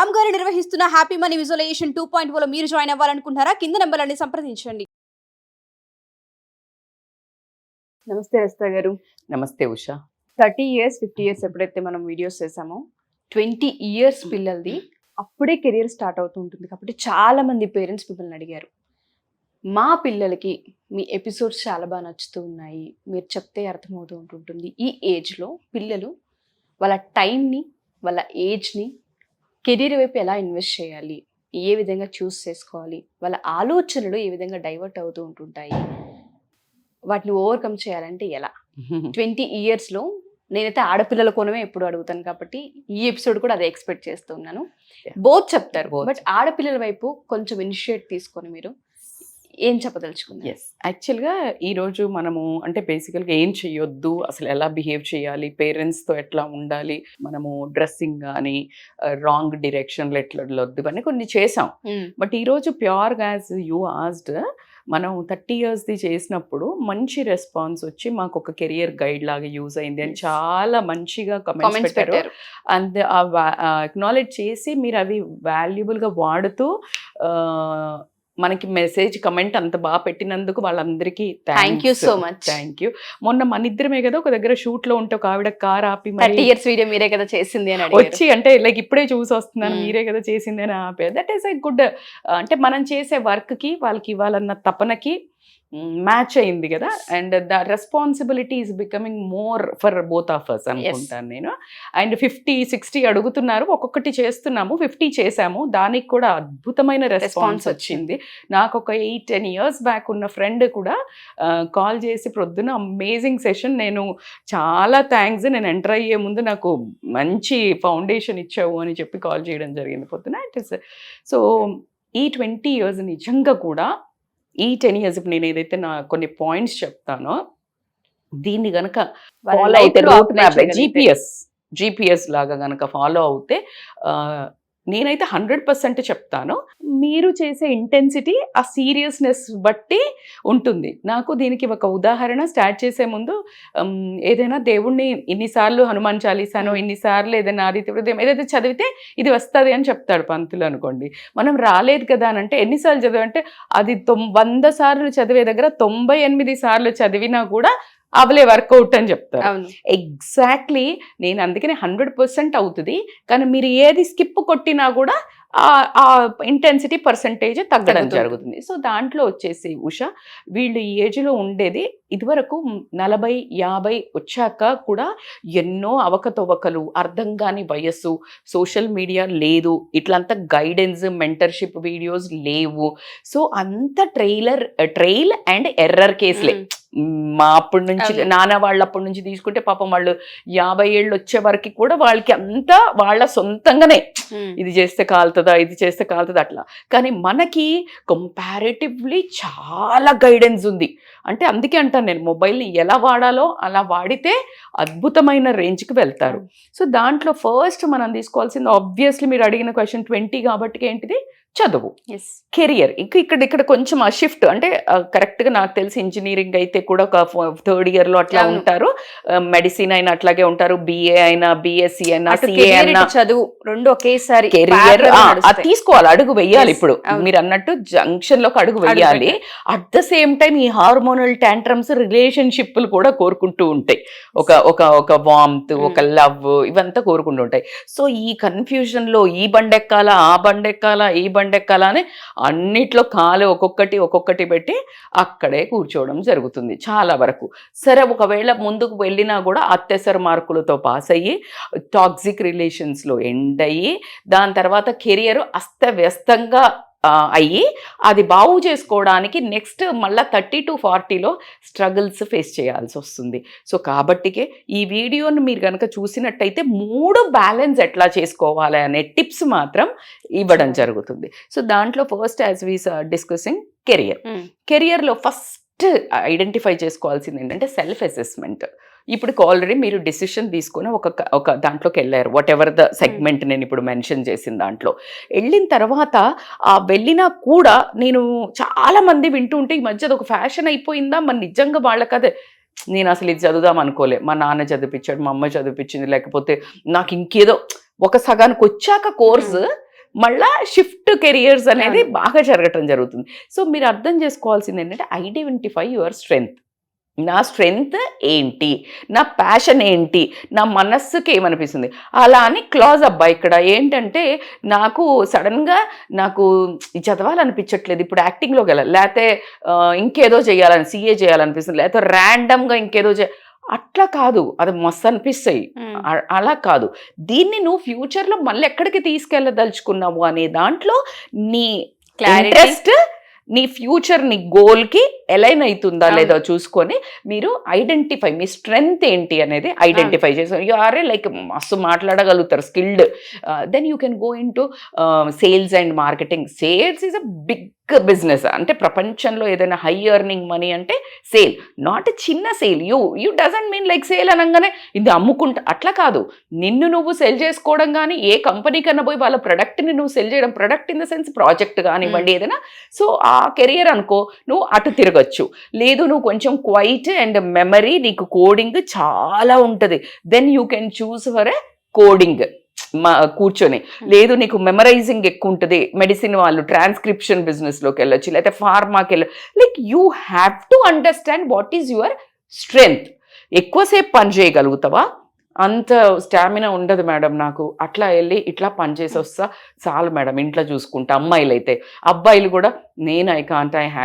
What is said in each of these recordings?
రామ్ గారు నిర్వహిస్తున్న happy money visualisation 2.0 లో మీరు జాయిన్ అవ్వాలనుకుంటున్నారా? కింద నెంబర్లని సంప్రదించండి. నమస్తే రస్తా గారు. నమస్తే ఉషా. 30 years 50 years ఎప్పుడైతే మనం వీడియోస్ చేసామో 20 years పిల్లలది అప్పుడే కెరియర్ స్టార్ట్ అవుతూ ఉంటుంది. కాబట్టి చాలా మంది పేరెంట్స్ మిమ్మల్ని అడిగారు, మా పిల్లలకి మీ ఎపిసోడ్స్ చాలా బాగా నచ్చుతూ ఉన్నాయి, మీరు చెప్తే అర్థమవుతూ ఉంటుంటుంది. ఈ ఏజ్లో పిల్లలు వాళ్ళ టైంని వాళ్ళ ఏజ్ని కెరీర్ వైపు ఎలా ఇన్వెస్ట్ చేయాలి, ఏ విధంగా చూస్ చేసుకోవాలి, వాళ్ళ ఆలోచనలు ఏ విధంగా డైవర్ట్ అవుతూ ఉంటుంటాయి, వాటిని ఓవర్కమ్ చేయాలంటే ఎలా? 20 yearsలో నేనైతే ఆడపిల్లల కోణమే ఎప్పుడు అడుగుతాను కాబట్టి ఈ ఎపిసోడ్ కూడా అదే ఎక్స్పెక్ట్ చేస్తున్నాను. బోత్ చెప్తారు, బట్ ఆడపిల్లల వైపు కొంచెం ఇనిషియేట్ తీసుకొని మీరు ఏం చెప్పదలుచుకున్నారు? ఎస్, యాక్చువల్గా ఈరోజు మనము అంటే బేసికల్గా ఏం చేయొద్దు, అసలు ఎలా బిహేవ్ చేయాలి, పేరెంట్స్తో ఎట్లా ఉండాలి, మనము డ్రెస్సింగ్ కానీ రాంగ్ డైరెక్షన్లో ఎట్లా వెళ్ళొద్దు అని కొన్ని చేసాం. బట్ ఈరోజు ప్యూర్గా యాజ్ యూ ఆస్డ్, మనం 30 yearsది చేసినప్పుడు మంచి రెస్పాన్స్ వచ్చి మాకు ఒక కెరియర్ గైడ్ లాగా యూజ్ అయింది అని చాలా మంచిగా కమెంట్స్ పెట్టారు. అండ్ అక్నాలెడ్జ్ చేసి మీరు అవి వాల్యుబుల్గా వాడుతూ మనకి మెసేజ్ కమెంట్ అంత బాగా పెట్టినందుకు వాళ్ళందరికీ thank you so much. Thank you. మొన్న మన ఇద్దరమే కదా ఒక దగ్గర షూట్ లో ఉంటే ఒక ఆవిడ కార్ ఆపి 30 years వీడియో మీరే కదా చేసింది అని వచ్చి, అంటే లైక్ ఇప్పుడే చూసి వస్తున్నాను మీరే కదా చేసింది అని ఆపే. దట్ ఈస్ ఎ గుడ్, అంటే మనం చేసే వర్క్ కి వాళ్ళకి ఇవ్వాలన్న తపనకి మ్యాచ్ అయింది కదా. And the responsibility is becoming more for both of us అనుకుంటాను నేను. అండ్ 50-60 అడుగుతున్నారు, ఒక్కొక్కటి చేస్తున్నాము, 50 చేసాము, దానికి కూడా అద్భుతమైన రెస్పాన్స్ వచ్చింది. నాకు ఒక 8-10 years బ్యాక్ ఉన్న ఫ్రెండ్ కూడా కాల్ చేసి ప్రొద్దున అమేజింగ్ సెషన్, నేను చాలా థ్యాంక్స్, నేను ఎంటర్ అయ్యే ముందు నాకు మంచి ఫౌండేషన్ ఇచ్చావు అని చెప్పి కాల్ చేయడం జరిగింది పొద్దున. ఇట్ ఇస్ సో ఈ 20 years నిజంగా కూడా ఈ 10 years ఇప్పుడు నేను ఏదైతే నా కొన్ని పాయింట్స్ చెప్తానో దీన్ని గనక ఫాలో అయితే, రూట్ మ్యాప్ GPS లాగా గనక ఫాలో అవుతే నేనైతే 100% చెప్తాను. మీరు చేసే ఇంటెన్సిటీ ఆ సీరియస్నెస్ బట్టి ఉంటుంది. నాకు దీనికి ఒక ఉదాహరణ, స్టార్ట్ చేసే ముందు ఏదైనా దేవుణ్ణి ఇన్నిసార్లు హనుమాన్ చాలీసానో ఇన్నిసార్లు ఏదైనా ఆదిత్య హృదయం ఏదైతే చదివితే ఇది వస్తుంది అని చెప్తాడు పంతులు అనుకోండి. మనం రాలేదు కదా అని అంటే ఎన్నిసార్లు చదివంటే అది 100 సార్లు చదివే దగ్గర 98 సార్లు చదివినా కూడా అవలే వర్కౌట్ అని చెప్తారు. ఎగ్జాక్ట్లీ, నేను అందుకనే 100% అవుతుంది. కానీ మీరు ఏది స్కిప్ కొట్టినా కూడా ఆ ఇంటెన్సిటీ పర్సంటేజ్ తగ్గడం జరుగుతుంది. సో దాంట్లో వచ్చేసి ఉషా, వీళ్ళు ఈ ఏజ్లో ఉండేది ఇదివరకు 40-50 వచ్చాక కూడా ఎన్నో అవకతవకలు, అర్థం కాని వయస్సు, సోషల్ మీడియా లేదు, ఇట్లంతా గైడెన్స్ మెంటర్షిప్ వీడియోస్ లేవు. సో అంత ట్రైల్ అండ్ ఎర్రర్ కేసులే. మా అప్పటి నుంచి నాన్న వాళ్ళ అప్పటి నుంచి తీసుకుంటే పాపం వాళ్ళు 50 ఏళ్ళు వచ్చే వరకు కూడా వాళ్ళకి అంతా వాళ్ళ సొంతంగానే ఇది చేస్తే కాలుతుందా, ఇది చేస్తే కాలుతుందా అట్లా. కానీ మనకి కంపారిటివ్లీ చాలా గైడెన్స్ ఉంది. అంటే అందుకే అంటాను నేను, మొబైల్ని ఎలా వాడాలో అలా వాడితే అద్భుతమైన రేంజ్కి వెళ్తారు. సో దాంట్లో ఫస్ట్ మనం తీసుకోవాల్సింది, ఆబ్వియస్లీ మీరు అడిగిన క్వశ్చన్ 20 కాబట్టి ఏంటిది, చదువు, కెరియర్. ఇక్కడ కొంచెం ఆ షిఫ్ట్ అంటే కరెక్ట్గా నాకు తెలిసి ఇంజనీరింగ్ అయితే కూడా ఒక 3rd year లో అట్లా ఉంటారు, మెడిసిన్ అయినా అట్లాగే ఉంటారు, BA అయినా BSc అయినా CA అయినా చదువు రెండు ఒకేసారి కెరియర్ అది తీసుకోవాలి, అడుగు వెయ్యాలి. ఇప్పుడు మీరు అన్నట్టు జంక్షన్ లోకి అడుగు వెయ్యాలి. అట్ ద సేమ్ టైం ఈ హార్మోనల్ టాంట్రమ్స్ రిలేషన్షిప్లు కూడా కోరుకుంటూ ఉంటాయి, ఒక వామ్త్, ఒక లవ్, ఇవంతా కోరుకుంటూ ఉంటాయి. సో ఈ కన్ఫ్యూజన్ లో ఈ బండెక్కాలా, ఆ బండెక్కాలా, ఈ బండెక్కాలా అని అన్నిట్లో కాలు ఒక్కొక్కటి పెట్టి అక్కడే కూర్చోవడం జరుగుతుంది చాలా వరకు. సరే, ఒకవేళ ముందుకు వెళ్ళినా కూడా అత్యవసర మార్కులతో పాస్ అయ్యి టాక్సిక్ రిలేషన్స్లో ఎండ్ అయ్యి దాని తర్వాత కెరియర్ అస్తవ్యస్తంగా అయ్యి అది బాగు చేసుకోవడానికి నెక్స్ట్ మళ్ళీ 30-40లో స్ట్రగుల్స్ ఫేస్ చేయాల్సి వస్తుంది. సో కాబట్టికే ఈ వీడియోని మీరు కనుక చూసినట్టయితే 3 బ్యాలెన్స్ ఎట్లా చేసుకోవాలి అనే టిప్స్ మాత్రం ఇవ్వడం జరుగుతుంది. సో దాంట్లో ఫస్ట్ యాజ్ వీ డిస్కసింగ్ కెరియర్లో ఫస్ట్ ఐడెంటిఫై చేసుకోవాల్సింది ఏంటంటే సెల్ఫ్ అసెస్మెంట్. ఇప్పుడు ఆల్రెడీ మీరు డిసిషన్ తీసుకొని ఒక దాంట్లోకి వెళ్ళారు, వాట్ ఎవర్ ద సెగ్మెంట్ నేను ఇప్పుడు మెన్షన్ చేసిన దాంట్లో వెళ్ళిన తర్వాత వెళ్ళినా కూడా నేను చాలా మంది వింటూ ఉంటే ఈ మధ్య ఒక ఫ్యాషన్ అయిపోయిందా, మరి నిజంగా వాళ్ళకదే నేను అసలు ఇది చదువుదాం అనుకోలే, మా నాన్న చదివించాడు, మా అమ్మ చదివించింది, లేకపోతే నాకు ఇంకేదో ఒక సగానికి వచ్చాక కోర్సు మళ్ళా షిఫ్ట్ కెరియర్స్ అనేది బాగా జరగటం జరుగుతుంది. సో మీరు అర్థం చేసుకోవాల్సింది ఏంటంటే ఐడెంటిఫై యువర్ స్ట్రెంగ్త్. నా స్ట్రెంగ్త్ ఏంటి, నా ప్యాషన్ ఏంటి, నా మనస్సుకి ఏమనిపిస్తుంది అలా అని క్లాజ్ అబ్బా. ఇక్కడ ఏంటంటే నాకు సడన్గా నాకు చదవాలనిపించట్లేదు, ఇప్పుడు యాక్టింగ్లోకి వెళ్ళాలి, లేకపోతే ఇంకేదో చేయాలని CA చేయాలనిపిస్తుంది, లేకపోతే ర్యాండమ్గా ఇంకేదో అట్లా కాదు, అది మస్తు అనిపిస్తాయి. అలా కాదు, దీన్ని నువ్వు ఫ్యూచర్లో మళ్ళీ ఎక్కడికి తీసుకెళ్ళదలుచుకున్నావు అనే దాంట్లో నీ ఇంట్రెస్ట్, నీ ఫ్యూచర్ నీ గోల్కి ఎలైన్ అవుతుందా లేదో చూసుకొని మీరు ఐడెంటిఫై, మీ స్ట్రెంగ్త్ ఏంటి అనేది ఐడెంటిఫై చేసి యు ఆర్ లైక్ మస్తు మాట్లాడగలుగుతారు, skilled, then you can go into sales and marketing. Sales is a big business. అంటే ప్రపంచంలో ఏదైనా హై ఎర్నింగ్ మనీ అంటే సేల్, నాట్ చిన్న sale. You doesn't mean like sale అనగానే ఇది అమ్ముకుంటా, అట్లా కాదు. నిన్ను నువ్వు సెల్ చేసుకోవడం కానీ, ఏ కంపెనీ కన్నా పోయి వాళ్ళ ప్రొడక్ట్ని నువ్వు సెల్ చేయడం, product in the sense project కానివ్వండి ఏదైనా. సో ఆ కెరియర్ అనుకో, నువ్వు అటు తిరగచ్చు. లేదు నువ్వు కొంచెం క్వైట్ అండ్ మెమరీ, నీకు కోడింగ్ చాలా ఉంటుంది, then you can choose for a coding కూర్చొని. లేదు నీకు మెమరైజింగ్ ఎక్కువ ఉంటుంది, మెడిసిన్ వాళ్ళు ట్రాన్స్క్రిప్షన్ బిజినెస్లోకి వెళ్ళొచ్చు, లేకపోతే ఫార్మాకి వెళ్ళచ్చు. Like you have to understand what is your strength. ఎక్కువసేపు పని చేయగలుగుతావా? అంత స్టామినా ఉండదు మేడం నాకు, అట్లా వెళ్ళి ఇట్లా పని చేసి వస్తా చాలు మేడం, ఇంట్లో చూసుకుంటా. అమ్మాయిలు అయితే, అబ్బాయిలు కూడా నేను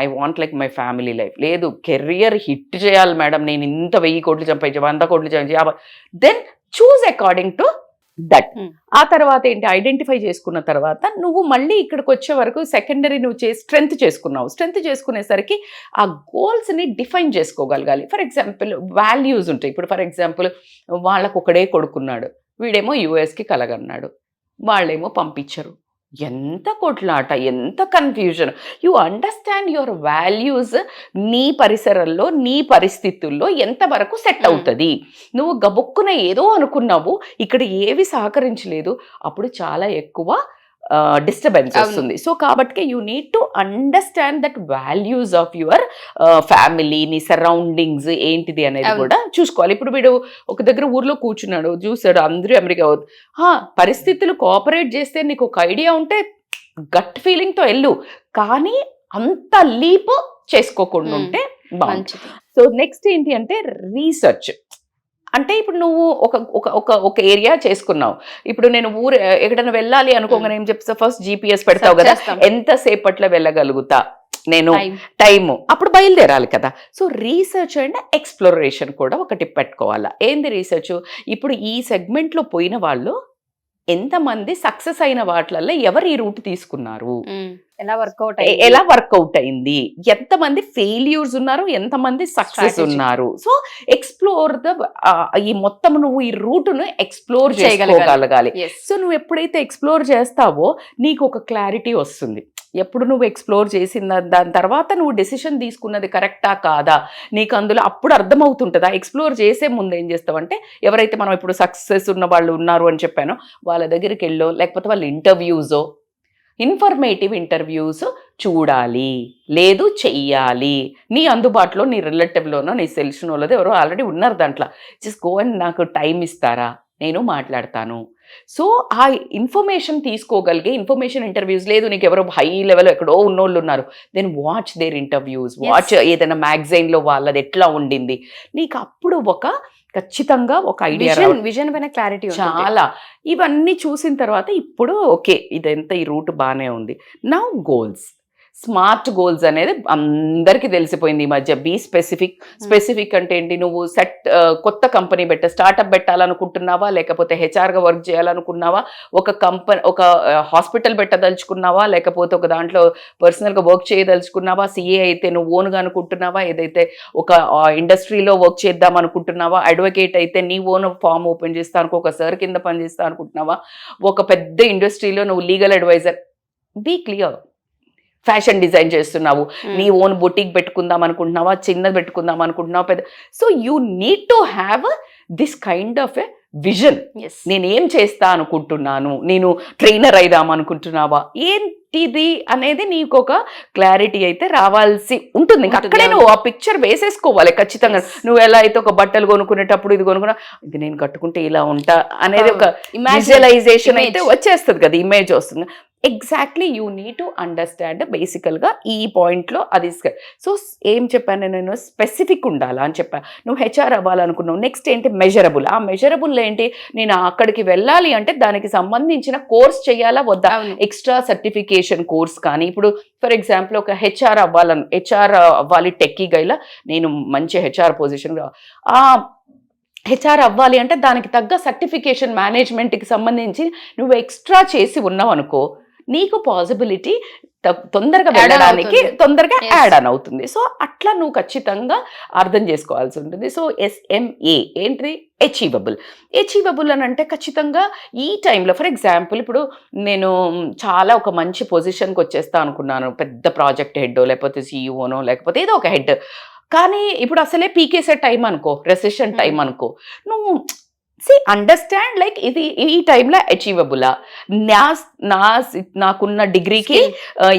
I want like my family life. లేదు కెరియర్ హిట్ చేయాలి మేడం, నేను ఇంత 1000 కోట్లు సంపాదించా, 100 కోట్లు సంపాదించా, then choose according to that. ఆ తర్వాత ఏంటి, ఐడెంటిఫై చేసుకున్న తర్వాత నువ్వు మళ్ళీ ఇక్కడికి వచ్చే వరకు సెకండరీ నువ్వు స్ట్రెంగ్త్ చేసుకున్నావు. స్ట్రెంగ్త్ చేసుకునేసరికి ఆ గోల్స్ని డిఫైన్ చేసుకోగలగాలి. ఫర్ ఎగ్జాంపుల్ వాల్యూస్ ఉంటాయి. ఇప్పుడు ఫర్ ఎగ్జాంపుల్ వాళ్ళకు ఒకడే కొడుకున్నాడు, వీడేమో యుఎస్కి కలగన్నాడు, వాళ్ళేమో పంపించరు. ఎంత కొట్లాట, ఎంత confusion. You understand your values. నీ పరిసరాల్లో, నీ పరిస్థితుల్లో ఎంతవరకు సెట్ అవుతుంది. నువ్వు గబుక్కున ఏదో అనుకున్నావు, ఇక్కడ ఏవి సహకరించలేదు, అప్పుడు చాలా ఎక్కువ డిస్టర్బెన్స్ వస్తుంది. సో కాబట్టి you need to understand that values of your family, నీ సరౌండింగ్స్ ఏంటిది అనేది కూడా చూసుకోవాలి. ఇప్పుడు వీడు ఒక దగ్గర ఊర్లో కూర్చున్నాడు, చూసాడు అందరూ అమెరికా, పరిస్థితులు కోఆపరేట్ చేస్తే నీకు ఒక ఐడియా ఉంటే గట్ ఫీలింగ్తో వెళ్ళు, కానీ అంత లీప్ చేసుకోకుండా ఉంటే బాగుంటుంది. సో నెక్స్ట్ ఏంటి అంటే రీసెర్చ్. అంటే ఇప్పుడు నువ్వు ఒక ఏరియా చేసుకున్నావు, ఇప్పుడు నేను ఊరు ఎక్కడైనా వెళ్ళాలి అనుకోగానే ఏం చెప్తా, ఫస్ట్ GPS పెడతావు కదా, ఎంతసేపట్లో వెళ్ళగలుగుతా నేను, టైము, అప్పుడు బయలుదేరాలి కదా. సో రీసెర్చ్ అండ్ ఎక్స్ప్లోరేషన్ కూడా ఒకటి పెట్టుకోవాలా. ఏంది రీసెర్చ్? ఇప్పుడు ఈ సెగ్మెంట్లో పోయిన వాళ్ళు ఎంతమంది సక్సెస్ అయిన వాటిల్లో ఎవరు ఈ రూట్ తీసుకున్నారు, ఎలా వర్కౌట్ అయింది, ఎంతమంది ఫెయిల్యూర్స్ ఉన్నారు, ఎంతమంది సక్సెస్ ఉన్నారు. సో ఎక్స్ప్లోర్ ఈ మొత్తం నువ్వు ఈ రూట్ను ఎక్స్ప్లోర్ చేయగలగాలి. సో నువ్వు ఎప్పుడైతే ఎక్స్ప్లోర్ చేస్తావో నీకు ఒక క్లారిటీ వస్తుంది. ఎప్పుడు నువ్వు ఎక్స్ప్లోర్ చేసిన దాని తర్వాత నువ్వు డెసిషన్ తీసుకున్నది కరెక్టా కాదా నీకు అందులో అప్పుడు అర్థమవుతుంటుందా. ఎక్స్ప్లోర్ చేసే ముందు ఏం చేస్తావంటే, ఎవరైతే మనం ఇప్పుడు సక్సెస్ ఉన్న వాళ్ళు ఉన్నారు అని చెప్పానో వాళ్ళ దగ్గరికి వెళ్ళో, లేకపోతే వాళ్ళ ఇంటర్వ్యూసో, ఇన్ఫర్మేటివ్ ఇంటర్వ్యూస్ చూడాలి, లేదు చెయ్యాలి. నీ అందుబాటులో, నీ రిలేటివ్లోనో, నీ తెలిసిన వాళ్ళదో ఎవరో ఆల్రెడీ ఉన్నారు దాంట్లో, జస్ట్ గో అండ్ నాకు టైం ఇస్తారా, నేను మాట్లాడతాను. సో ఆ ఇన్ఫర్మేషన్ తీసుకోగలిగే ఇన్ఫర్మేషన్ ఇంటర్వ్యూస్. లేదు నీకు ఎవరో హై లెవెల్ ఎక్కడో ఉన్నోళ్ళు ఉన్నారు, then watch their interviews, watch ఏదైనా మ్యాగజైన్లో వాళ్ళది ఎట్లా ఉండింది, నీకు అప్పుడు ఖచ్చితంగా ఒక ఐడియా, విజన్ పైన క్లారిటీ చాలా. ఇవన్నీ చూసిన తర్వాత ఇప్పుడు ఓకే ఇదంతా ఈ రూట్ బాగానే ఉంది. నౌ గోల్స్, స్మార్ట్ గోల్స్ అనేది అందరికీ తెలిసిపోయింది ఈ మధ్య. Be specific. స్పెసిఫిక్ అంటే ఏంటి, నువ్వు కొత్త కంపెనీ స్టార్టప్ పెట్టాలనుకుంటున్నావా, లేకపోతే హెచ్ఆర్గా వర్క్ చేయాలనుకున్నావా, ఒక హాస్పిటల్ పెట్టదలుచుకున్నావా, లేకపోతే ఒక దాంట్లో పర్సనల్గా వర్క్ చేయదలుచుకున్నావా, CA అయితే నువ్వు ఓన్గా అనుకుంటున్నావా, ఏదైతే ఒక ఇండస్ట్రీలో వర్క్ చేద్దాం అనుకుంటున్నావా, అడ్వకేట్ అయితే నీ ఓన్ ఫామ్ ఓపెన్ చేస్తా అనుకో, ఒక సార్ కింద పనిచేస్తా అనుకుంటున్నావా, ఒక పెద్ద ఇండస్ట్రీలో నువ్వు legal adviser. Be clear. Fashion design చేస్తున్నావు, నీ ఓన్ బొటిక్ పెట్టుకుందాం అనుకుంటున్నావా, చిన్నది పెట్టుకుందాం అనుకుంటున్నావా, పెద్ద. So you need to have this kind of a vision. నేనేం చేస్తా అనుకుంటున్నాను, నేను ట్రైనర్ అయిదాం అనుకుంటున్నావా, ఏంటిది అనేది నీకు ఒక క్లారిటీ అయితే రావాల్సి ఉంటుంది. అక్కడే నువ్వు ఆ పిక్చర్ వేసేసుకోవాలి ఖచ్చితంగా. నువ్వు ఎలా అయితే ఒక బట్టలు కొనుక్కునేటప్పుడు ఇది కొనుక్కున్నా, ఇది నేను కట్టుకుంటే ఇలా ఉంటా అనేది ఒక విజువలైజేషన్ అయితే వచ్చేస్తుంది కదా, ఇమేజ్ వస్తుంది. Exactly you need to understand బేసికల్గా ఈ పాయింట్లో అది. సో ఏం చెప్పాను నేను, స్పెసిఫిక్ ఉండాలా అని చెప్పాను. నువ్వు హెచ్ఆర్ అవ్వాలనుకున్నావు, నెక్స్ట్ ఏంటి మెజరబుల్. ఆ మెజరబుల్ ఏంటి, నేను అక్కడికి వెళ్ళాలి అంటే దానికి సంబంధించిన కోర్స్ చేయాలా వద్దా, ఎక్స్ట్రా సర్టిఫికేషన్ కోర్స్ కానీ. ఇప్పుడు ఫర్ ఎగ్జాంపుల్ ఒక హెచ్ఆర్ అవ్వాలి టెక్కీగా, ఇలా నేను మంచి హెచ్ఆర్ పొజిషన్ హెచ్ఆర్ అవ్వాలి అంటే దానికి తగ్గ సర్టిఫికేషన్ మేనేజ్మెంట్కి సంబంధించి నువ్వు ఎక్స్ట్రా చేసి ఉన్నావు అనుకో, నీకు పాసిబిలిటీ తొందరగా వెళ్ళడానికి తొందరగా యాడ్ ఆన్ అవుతుంది. సో అట్లా నువ్వు ఖచ్చితంగా అర్థం చేసుకోవాల్సి ఉంటుంది. సో SMA ఏంటిది, అచీవబుల్ అని అంటే ఖచ్చితంగా ఈ టైంలో. ఫర్ ఎగ్జాంపుల్ ఇప్పుడు నేను చాలా ఒక మంచి పొజిషన్కి వచ్చేస్తా అనుకున్నాను, పెద్ద ప్రాజెక్ట్ హెడ్డో లేకపోతే CEOనో లేకపోతే ఏదో ఒక హెడ్, కానీ ఇప్పుడు అసలే పీకేసే టైం అనుకో, రెసెషన్ టైం అనుకో, నువ్వు అండర్స్టాండ్ లైక్ ఇది ఈ టైంలో అచీవబులా, నాకున్న డిగ్రీకి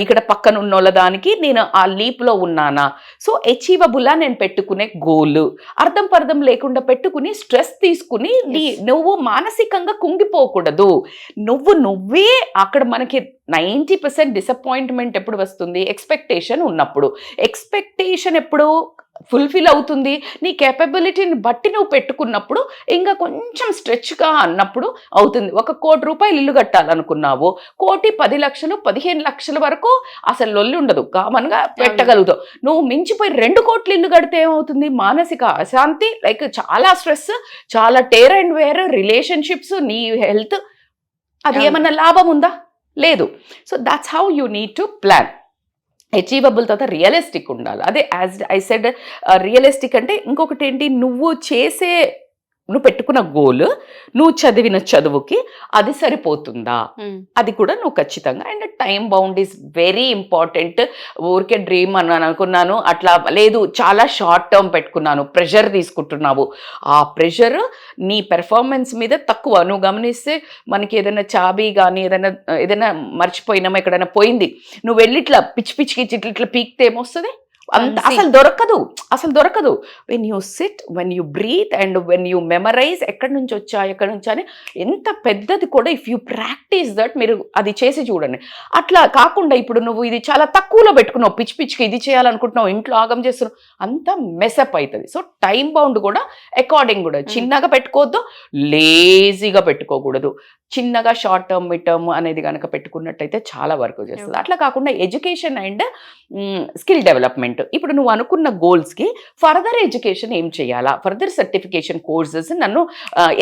ఇక్కడ పక్కన ఉన్న దానికి నేను ఆ లీప్లో ఉన్నానా. సో అచీవబులా నేను పెట్టుకునే గోల్, అర్థం లేకుండా పెట్టుకుని స్ట్రెస్ తీసుకుని నువ్వు మానసికంగా కుంగిపోకూడదు. నువ్వే అక్కడ మనకి 90% డిసప్పాయింట్మెంట్ ఎప్పుడు వస్తుంది, ఎక్స్పెక్టేషన్ ఉన్నప్పుడు. ఎక్స్పెక్టేషన్ ఎప్పుడు ఫుల్ఫిల్ అవుతుంది, నీ కేపబిలిటీని బట్టి నువ్వు పెట్టుకున్నప్పుడు ఇంకా కొంచెం స్ట్రెచ్గా అన్నప్పుడు అవుతుంది. 1 కోటి రూపాయలు ఇల్లు కట్టాలనుకున్నావు, 1 కోటి 10 లక్షలు 15 లక్షల వరకు అసలు లొల్లి ఉండదు, కామన్గా పెట్టగలుగుతావు. నువ్వు మించిపోయి 2 కోట్లు ఇల్లు కడితే ఏమవుతుంది, మానసిక అశాంతి, లైక్ చాలా స్ట్రెస్, చాలా టేర్ అండ్ వేర్, రిలేషన్షిప్స్, నీ హెల్త్, అది ఏమన్నా లాభం ఉందా, లేదు. So that's how you need to plan. Achievable తర్వాత రియలిస్టిక్ ఉండాలి. అదే యాజ్ ఐ సెడ్, రియలిస్టిక్ అంటే ఇంకొకటి ఏంటి, నువ్వు పెట్టుకున్న గోల్, నువ్వు చదివిన చదువుకి అది సరిపోతుందా, అది కూడా నువ్వు ఖచ్చితంగా. And time bound is very important. ఊరికే డ్రీమ్ అని అనుకున్నాను అట్లా లేదు, చాలా షార్ట్ టర్మ్ పెట్టుకున్నాను, ప్రెషర్ తీసుకుంటున్నావు, ఆ ప్రెషర్ నీ పెర్ఫార్మెన్స్ మీద తక్కువ. నువ్వు గమనిస్తే మనకి ఏదైనా చాబీ కానీ ఏదైనా మర్చిపోయినామా, ఎక్కడైనా పోయింది, నువ్వు వెళ్ళి ఇట్లా పిచ్చికి ఇట్లా పీక్తే ఏమొస్తుంది, అంత అసలు దొరకదు. When you sit, when you breathe and when you memorize ఎక్కడి నుంచి అని ఎంత పెద్దది కూడా, ఇఫ్ యూ ప్రాక్టీస్ దట్, మీరు అది చేసి చూడండి. అట్లా కాకుండా ఇప్పుడు నువ్వు ఇది చాలా తక్కువలో పెట్టుకున్నావు, పిచ్చికి ఇది చేయాలనుకుంటున్నావు, ఇంట్లో ఆగం చేస్తున్నావు, అంతా మెసప్ అవుతుంది. సో టైం బౌండ్ కూడా అకార్డింగ్ కూడా చిన్నగా పెట్టుకోవద్దు, లేజీగా పెట్టుకోకూడదు. చిన్నగా షార్ట్ టర్మ్, మిడ్ టర్మ్ అనేది కనుక పెట్టుకున్నట్టయితే చాలా వరకు చేస్తుంది. అట్లా కాకుండా ఎడ్యుకేషన్ అండ్ స్కిల్ డెవలప్మెంట్, ఇప్పుడు నువ్వు అనుకున్న గోల్స్కి ఫర్దర్ ఎడ్యుకేషన్ ఏం చేయాలా, ఫర్దర్ సర్టిఫికేషన్ కోర్సెస్ నన్ను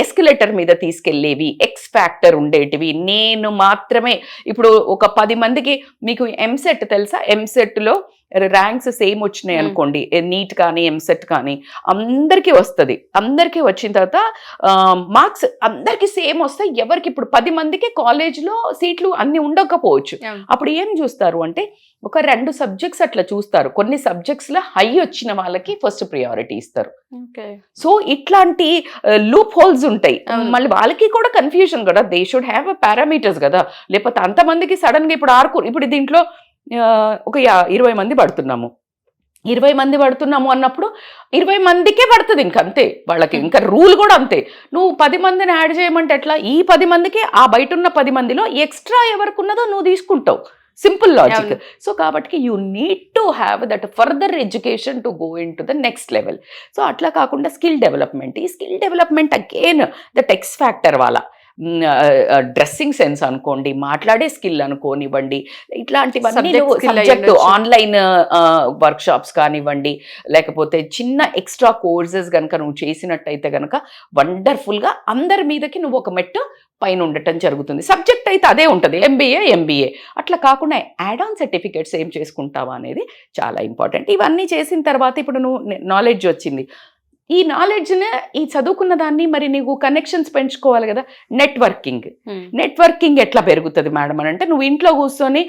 ఎస్కలేటర్ మీద తీసుకెళ్ళేవి, ఎక్స్ ఫ్యాక్టర్ ఉండేటివి, నేను మాత్రమే. ఇప్పుడు ఒక 10 మందికి, మీకు ఎంసెట్ తెలుసా, ఎంసెట్లో ర్యాంక్స్ సేమ్ వచ్చినాయి అనుకోండి, నీట్ కానీ ఎంసెట్ కానీ అందరికీ వస్తుంది. అందరికీ వచ్చిన తర్వాత మార్క్స్ అందరికీ సేమ్ వస్తాయి. ఎవరికి ఇప్పుడు 10 మందికి కాలేజ్లో సీట్లు అన్ని ఉండకపోవచ్చు. అప్పుడు ఏం చూస్తారు అంటే ఒక 2 సబ్జెక్ట్స్ అట్లా చూస్తారు. కొన్ని సబ్జెక్ట్స్లో హై వచ్చిన వాళ్ళకి ఫస్ట్ ప్రియారిటీ ఇస్తారు. సో ఇట్లాంటి లూప్ హోల్స్ ఉంటాయి. మళ్ళీ వాళ్ళకి కూడా కన్ఫ్యూజన్ కదా, they should have a parameters కదా. లేకపోతే అంతమందికి సడన్గా ఇప్పుడు దీంట్లో ఒక 20 మంది పడుతున్నాము, 20 మంది పడుతున్నాము అన్నప్పుడు 20 మందికే పడుతుంది, ఇంకంతే. వాళ్ళకి ఇంకా రూల్ కూడా అంతే. నువ్వు 10 మందిని యాడ్ చేయమంటే ఎట్లా, ఈ 10 మందికి ఆ బయట ఉన్న 10 మందిలో ఎక్స్ట్రా ఎవరికి ఉన్నదో నువ్వు తీసుకుంటావు. Simple logic. సో కాబట్టి you need to have that further education to go in to the next level. So అట్లా కాకుండా స్కిల్ డెవలప్మెంట్, ఈ skill development again that X factor వాళ్ళ డ్రెస్సింగ్ సెన్స్ అనుకోండి, మాట్లాడే స్కిల్ అనుకోనివ్వండి, ఇట్లాంటివన్నీ సబ్జెక్ట్ ఆన్లైన్ వర్క్ షాప్స్ కానివ్వండి, లేకపోతే చిన్న ఎక్స్ట్రా కోర్సెస్ కనుక నువ్వు చేసినట్టయితే కనుక వండర్ఫుల్గా అందరి మీదకి నువ్వు ఒక మెట్టు పైన ఉండటం జరుగుతుంది. సబ్జెక్ట్ అయితే అదే ఉంటుంది, MBA. అట్లా కాకుండా యాడ్ ఆన్ సర్టిఫికేట్స్ ఏం చేసుకుంటావా అనేది చాలా ఇంపార్టెంట్. ఇవన్నీ చేసిన తర్వాత ఇప్పుడు నువ్వు నాలెడ్జ్ వచ్చింది, ఈ నాలెడ్జ్ని, ఈ చదువుకున్న దాన్ని మరి నీకు కనెక్షన్స్ పెంచుకోవాలి కదా. నెట్వర్కింగ్ ఎట్లా పెరుగుతుంది మేడం అని అంటే, నువ్వు ఇంట్లో కూర్చొని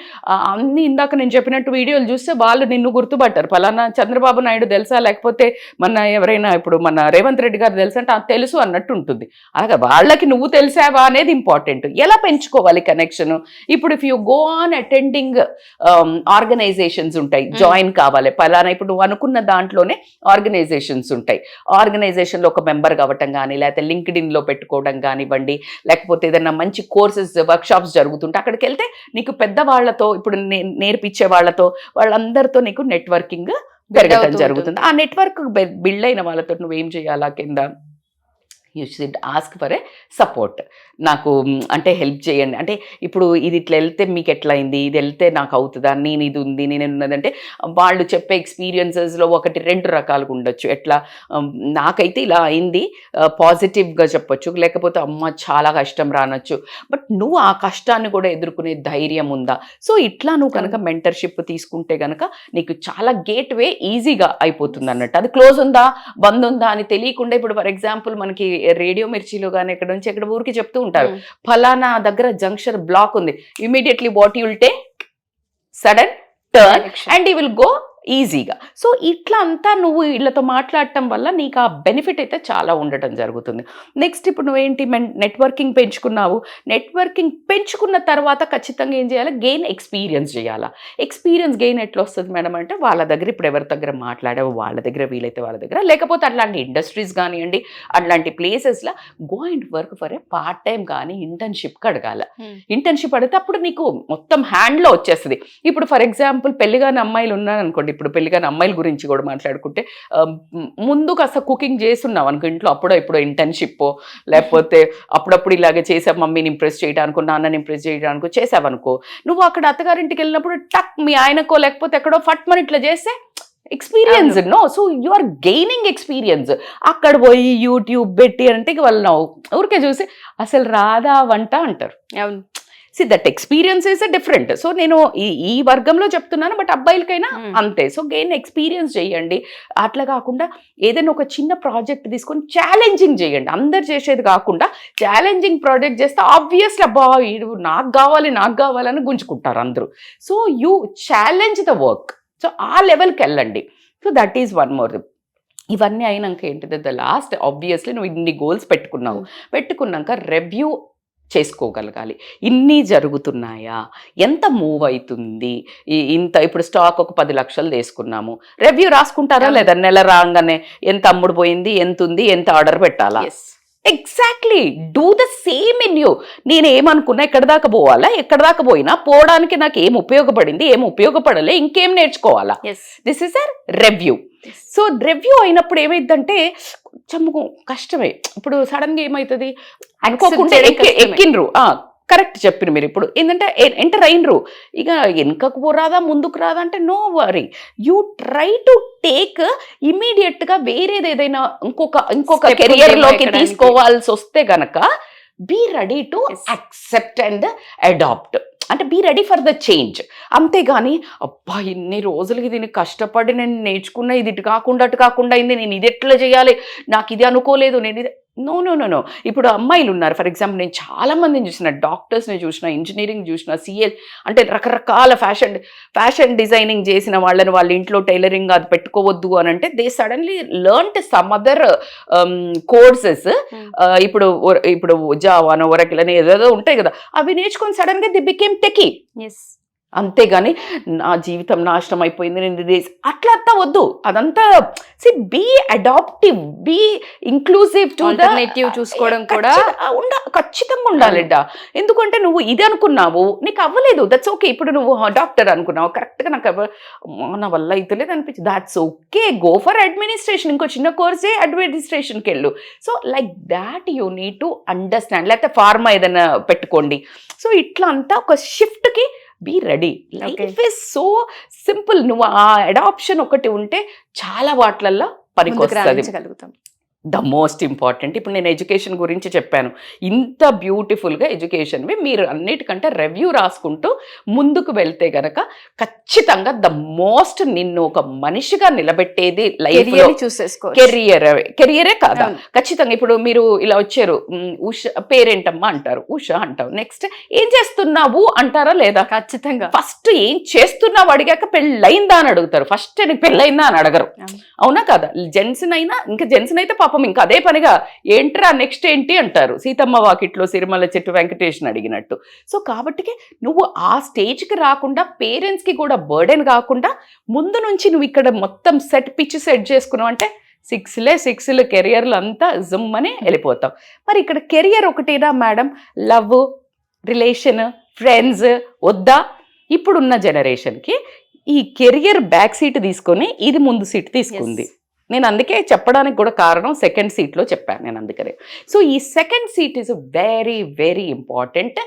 అన్ని ఇందాక నేను చెప్పినట్టు వీడియోలు చూస్తే వాళ్ళు నిన్ను గుర్తుపట్టారు, పలానా చంద్రబాబు నాయుడు తెలుసా, లేకపోతే ఎవరైనా ఇప్పుడు మన రేవంత్ రెడ్డి గారు తెలుసా అంటే తెలుసు అన్నట్టు ఉంటుంది. అలాగే వాళ్ళకి నువ్వు తెలిసావా అనేది ఇంపార్టెంట్. ఎలా పెంచుకోవాలి కనెక్షన్? ఇప్పుడు if you go on attending organizations ఉంటాయి, జాయిన్ కావాలి పలానా, ఇప్పుడు నువ్వు అనుకున్న దాంట్లోనే ఆర్గనైజేషన్స్ ఉంటాయి. ఆర్గనైజేషన్లో ఒక మెంబర్ కావటం కానీ, లేకపోతే లింక్డ్ఇన్లో పెట్టుకోవడం కానివ్వండి, లేకపోతే ఏదైనా మంచి కోర్సెస్ వర్క్షాప్స్ జరుగుతుంటే అక్కడికి వెళ్తే నీకు పెద్దవాళ్లతో, ఇప్పుడు నేర్పించే వాళ్ళతో, వాళ్ళందరితో నీకు నెట్వర్కింగ్ పెరగటం జరుగుతుంది. ఆ నెట్వర్క్ బిల్డ్ అయిన వాళ్ళతో నువ్వేం చేయాలా కింద, you should ask for a support. నాకు అంటే హెల్ప్ చేయండి, అంటే ఇప్పుడు ఇది ఇట్లా వెళ్తే మీకు ఎట్లా అయింది, ఇది వెళ్తే నాకు అవుతుందా, నేను ఇది ఉంది, నేను ఉన్నదంటే వాళ్ళు చెప్పే ఎక్స్పీరియన్సెస్లో 1-2 రకాలుగా ఉండొచ్చు. ఎట్లా నాకైతే ఇలా అయింది పాజిటివ్గా చెప్పొచ్చు, లేకపోతే అమ్మ చాలా కష్టం రానొచ్చు, బట్ నువ్వు ఆ కష్టాన్ని కూడా ఎదుర్కొనే ధైర్యం ఉందా. సో ఇట్లా నువ్వు కనుక మెంటర్షిప్ తీసుకుంటే కనుక నీకు చాలా గేట్వే ఈజీగా అయిపోతుంది అన్నట్టు. అది క్లోజ్ ఉందా బంద్ ఉందా అని తెలియకుండా, ఇప్పుడు ఫర్ ఎగ్జాంపుల్ మనకి రేడియో మిర్చిలో కానీ ఎక్కడ నుంచి ఎక్కడ ఊరికి చెప్తూ ఉంటారు, ఫలానా దగ్గర జంక్షన్ బ్లాక్ ఉంది, immediately what you will take, sudden turn and you will go ఈజీగా. సో ఇట్లా అంతా నువ్వు వీళ్ళతో మాట్లాడటం వల్ల నీకు ఆ బెనిఫిట్ అయితే చాలా ఉండటం జరుగుతుంది. నెక్స్ట్ ఇప్పుడు నువ్వేంటి నెట్వర్కింగ్ పెంచుకున్నావు, నెట్వర్కింగ్ పెంచుకున్న తర్వాత ఖచ్చితంగా ఏం చేయాలి, గెయిన్ ఎక్స్పీరియన్స్ చేయాలా. ఎక్స్పీరియన్స్ గెయిన్ ఎట్లా వస్తుంది మేడం అంటే, వాళ్ళ దగ్గర ఇప్పుడు ఎవరి దగ్గర మాట్లాడావు వాళ్ళ దగ్గర, వీలైతే వాళ్ళ దగ్గర, లేకపోతే అట్లాంటి ఇండస్ట్రీస్ కానివ్వండి, అట్లాంటి ప్లేసెస్లో go and work for a part time కానీ ఇంటర్న్షిప్కి అడగాల. ఇంటర్న్షిప్ అడిగితే అప్పుడు నీకు మొత్తం హ్యాండ్లో వచ్చేస్తుంది. ఇప్పుడు ఫర్ ఎగ్జాంపుల్ పెళ్లిగాని అమ్మాయిలు ఉన్నారనుకోండి, ఇప్పుడు పెళ్లిగాని అమ్మాయిల గురించి కూడా మాట్లాడుకుంటే, ముందు కాస్త కుకింగ్ చేస్తున్నావు అనుకో ఇంట్లో, అప్పుడో ఇప్పుడు ఇంటర్న్షిప్, లేకపోతే అప్పుడప్పుడు ఇలాగే చేసావు మమ్మీని ఇంప్రెస్ చేయడానికో నాన్నని ఇంప్రెస్ చేయడానికో చేసావనుకో, నువ్వు అక్కడ అత్తగారింటికి వెళ్ళినప్పుడు టక్ మీ ఆయనకో లేకపోతే ఎక్కడో ఫట్ మన ఇట్లా చేస్తే ఎక్స్పీరియన్స్ నో. So you are gaining experience. అక్కడ పోయి యూట్యూబ్ పెట్టి అంటే వాళ్ళు ఊరికే చూసి అసలు రాదా వంట అంటారు. అవును, see that experience is different. So నేను ఈ వర్గంలో చెప్తున్నాను, బట్ అబ్బాయిలకైనా అంతే. సో గెయిన్ ఎక్స్పీరియన్స్ చేయండి. అట్లా కాకుండా ఏదైనా ఒక చిన్న ప్రాజెక్ట్ తీసుకొని ఛాలెంజింగ్ చేయండి. అందరు చేసేది కాకుండా ఛాలెంజింగ్ ప్రాజెక్ట్ చేస్తే ఆబ్వియస్లీ అబ్బా నాకు కావాలని గుంజుకుంటారు అందరూ. So you challenge the work. So ఆ లెవెల్కి వెళ్ళండి. So that is one more. ఇవన్నీ అయినాక ఏంటిది, ద లాస్ట్ ఆబ్వియస్లీ నువ్వు ఇన్ని గోల్స్ పెట్టుకున్నాక రివ్యూ చేసుకోగలగాలి. ఇన్ని జరుగుతున్నాయా, ఎంత మూవ్ అవుతుంది, ఇంత ఇప్పుడు స్టాక్ ఒక 10 లక్షలు తీసుకున్నాము, రివ్యూ రాసుకుంటారా లేదా, నెల రాగానే ఎంత అమ్ముడు పోయింది, ఎంత ఉంది, ఎంత ఆర్డర్ పెట్టాలా. Exactly do the same in you. నేను ఏమనుకున్నా, ఎక్కడ దాకా పోవాలా, ఎక్కడ దాకా పోయినా పోవడానికి నాకు ఏం ఉపయోగపడింది, ఏం ఉపయోగపడలే, ఇంకేం నేర్చుకోవాలా. This is a review. So review అయినప్పుడు ఏమైందంటే కొంచెం కష్టమే. ఇప్పుడు సడన్గా ఏమవుతుంది అనుకోకుండా ఎక్కినరు, కరెక్ట్ చెప్పిన మీరు. ఇప్పుడు ఏంటంటే ఎంటర్ అయినరు, ఇక వెనుకకు పోరాదా ముందుకు రాదా అంటే no worry, you try to take ఇమీడియట్గా వేరేది ఏదైనా ఇంకొక కెరియర్లోకి తీసుకోవాల్సి వస్తే గనక be ready to accept and adapt. అంటే be ready for the change. అంతేగాని అబ్బా ఇన్ని రోజులకి దీన్ని కష్టపడి నేను నేర్చుకున్న, ఇది ఇటు కాకుండా అయింది, నేను ఇది ఎట్లా చేయాలి, నాకు ఇది అనుకోలేదు, నేను ఇది నో. ఇప్పుడు అమ్మాయిలు ఉన్నారు, ఫర్ ఎగ్జాంపుల్ నేను చాలా మందిని చూసిన, డాక్టర్స్ని చూసిన, ఇంజనీరింగ్ చూసిన, సిఏ అంటే రకరకాల ఫ్యాషన్ డిజైనింగ్ చేసిన వాళ్ళని వాళ్ళ ఇంట్లో టైలరింగ్ అది పెట్టుకోవద్దు అని అంటే they suddenly learned some other courses. ఇప్పుడు జావానో ఒరకిల్ అని ఏదేదో ఉంటాయి కదా, అవి నేర్చుకొని సడన్గా ది బికేమ్ టెకీ. అంతేగాని నా జీవితం నాశనం అయిపోయింది నేను అట్లా వద్దు. అదంతా be adaptive, be inclusive to alternative చూసుకోవడం కూడా ఖచ్చితంగా ఉండాలిట. ఎందుకంటే నువ్వు ఇది అనుకున్నావు, నీకు అవ్వలేదు, దట్స్ ఓకే. ఇప్పుడు నువ్వు డాక్టర్ అనుకున్నావు, కరెక్ట్గా నాకు నా వల్ల అయితే లేదు అనిపించింది, that's okay, go for administration, ఇంకో చిన్న కోర్సే అడ్మినిస్ట్రేషన్కి వెళ్ళు. So like that you need to understand. లేకపోతే ఫార్మా ఏదైనా పెట్టుకోండి. సో ఇట్లా అంతా ఒక షిఫ్ట్కి be ready. Life is so simple. నువ్వు ఆ అడాప్షన్ ఒకటి ఉంటే చాలా వాటిలల్లో పనికొస్తుంది. The most important. ఇప్పుడు నేను ఎడ్యుకేషన్ గురించి చెప్పాను, ఇంత బ్యూటిఫుల్గా ఎడ్యుకేషన్వి మీరు అన్నిటికంటే రివ్యూ రాసుకుంటూ ముందుకు వెళ్తే గనక ఖచ్చితంగా ద మోస్ట్ నిన్ను ఒక మనిషిగా నిలబెట్టేది లైఫ్లో కెరియరే కాదా. ఖచ్చితంగా ఇప్పుడు మీరు ఇలా వచ్చారు, ఉష పేరేంటమ్మా అంటారు, ఉష అంటావు, నెక్స్ట్ ఏం చేస్తున్నావు అంటారా లేదా. ఖచ్చితంగా ఫస్ట్ ఏం చేస్తున్నావు అడిగాక పెళ్ళయిందా అని అడుగుతారు, ఫస్ట్ నీకు పెళ్ళయిందా అని అడగరు. అవునా కదా. జెంట్స్ని అయినా, ఇంకా జెంట్స్ని అయితే పాపం ఇంకా అదే పనిగా ఏంట్రా నెక్స్ట్ ఏంటి అంటారు, సీతమ్మ వాకిట్లో సిరిమల్ల చెట్టు వెంకటేష్ని అడిగినట్టు. సో కాబట్టి నువ్వు ఆ స్టేజ్కి రాకుండా, పేరెంట్స్కి కూడా బర్డెన్ కాకుండా ముందు నుంచి నువ్వు ఇక్కడ మొత్తం పిచ్ సెట్ చేసుకున్నావు అంటే సిక్స్లు కెరియర్లు అంతా జుమ్ అని వెళ్ళిపోతాం. మరి ఇక్కడ కెరియర్ ఒకటేనా మేడం? లవ్, రిలేషన్, ఫ్రెండ్స్ వద్దా? ఇప్పుడున్న జనరేషన్కి ఈ కెరియర్ బ్యాక్ సీట్ తీసుకొని ఇది ముందు సీట్ తీసుకుంది. నేను అందుకే చెప్పడానికి కూడా కారణం సెకండ్ సీట్లో చెప్పాను నేను అందుకనే. సో ఈ second seat is very very important.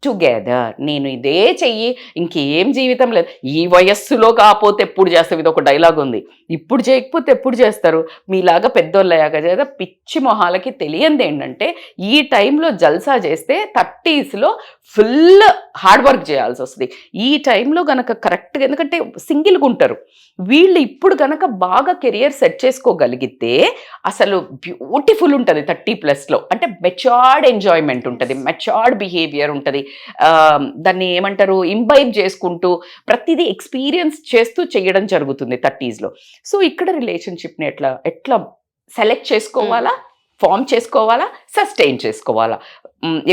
Together నేను ఇదే చెయ్యి, ఇంకేం జీవితం లేదు, ఈ వయస్సులో కాకపోతే ఎప్పుడు చేస్తావు, ఇది ఒక డైలాగ్ ఉంది. ఇప్పుడు చేయకపోతే ఎప్పుడు చేస్తారు? మీలాగా పెద్దోళ్ళయ్యాక చేత పిచ్చి మొహాలకి తెలియంది ఏంటంటే ఈ టైంలో జల్సా చేస్తే 30sలో ఫుల్ హార్డ్ వర్క్ చేయాల్సి వస్తుంది. ఈ టైంలో గనక కరెక్ట్గా, ఎందుకంటే సింగిల్గా ఉంటారు వీళ్ళు, ఇప్పుడు గనక బాగా కెరియర్ సెట్ చేసుకోగలిగితే అసలు బ్యూటిఫుల్ ఉంటుంది 30+లో. అంటే మెచ్యూర్డ్ ఎంజాయ్మెంట్ ఉంటుంది, మెచ్యూర్డ్ బిహేవియర్ ఉంటుంది. దాన్ని ఏమంటారు, ఇంబైబ్ చేసుకుంటూ ప్రతిదీ ఎక్స్పీరియన్స్ చేస్తూ చేయడం జరుగుతుంది 30sలో. సో ఇక్కడ రిలేషన్షిప్ని ఎట్లా సెలెక్ట్ చేసుకోవాలా, ఫామ్ చేసుకోవాలా, సస్టైన్ చేసుకోవాలా.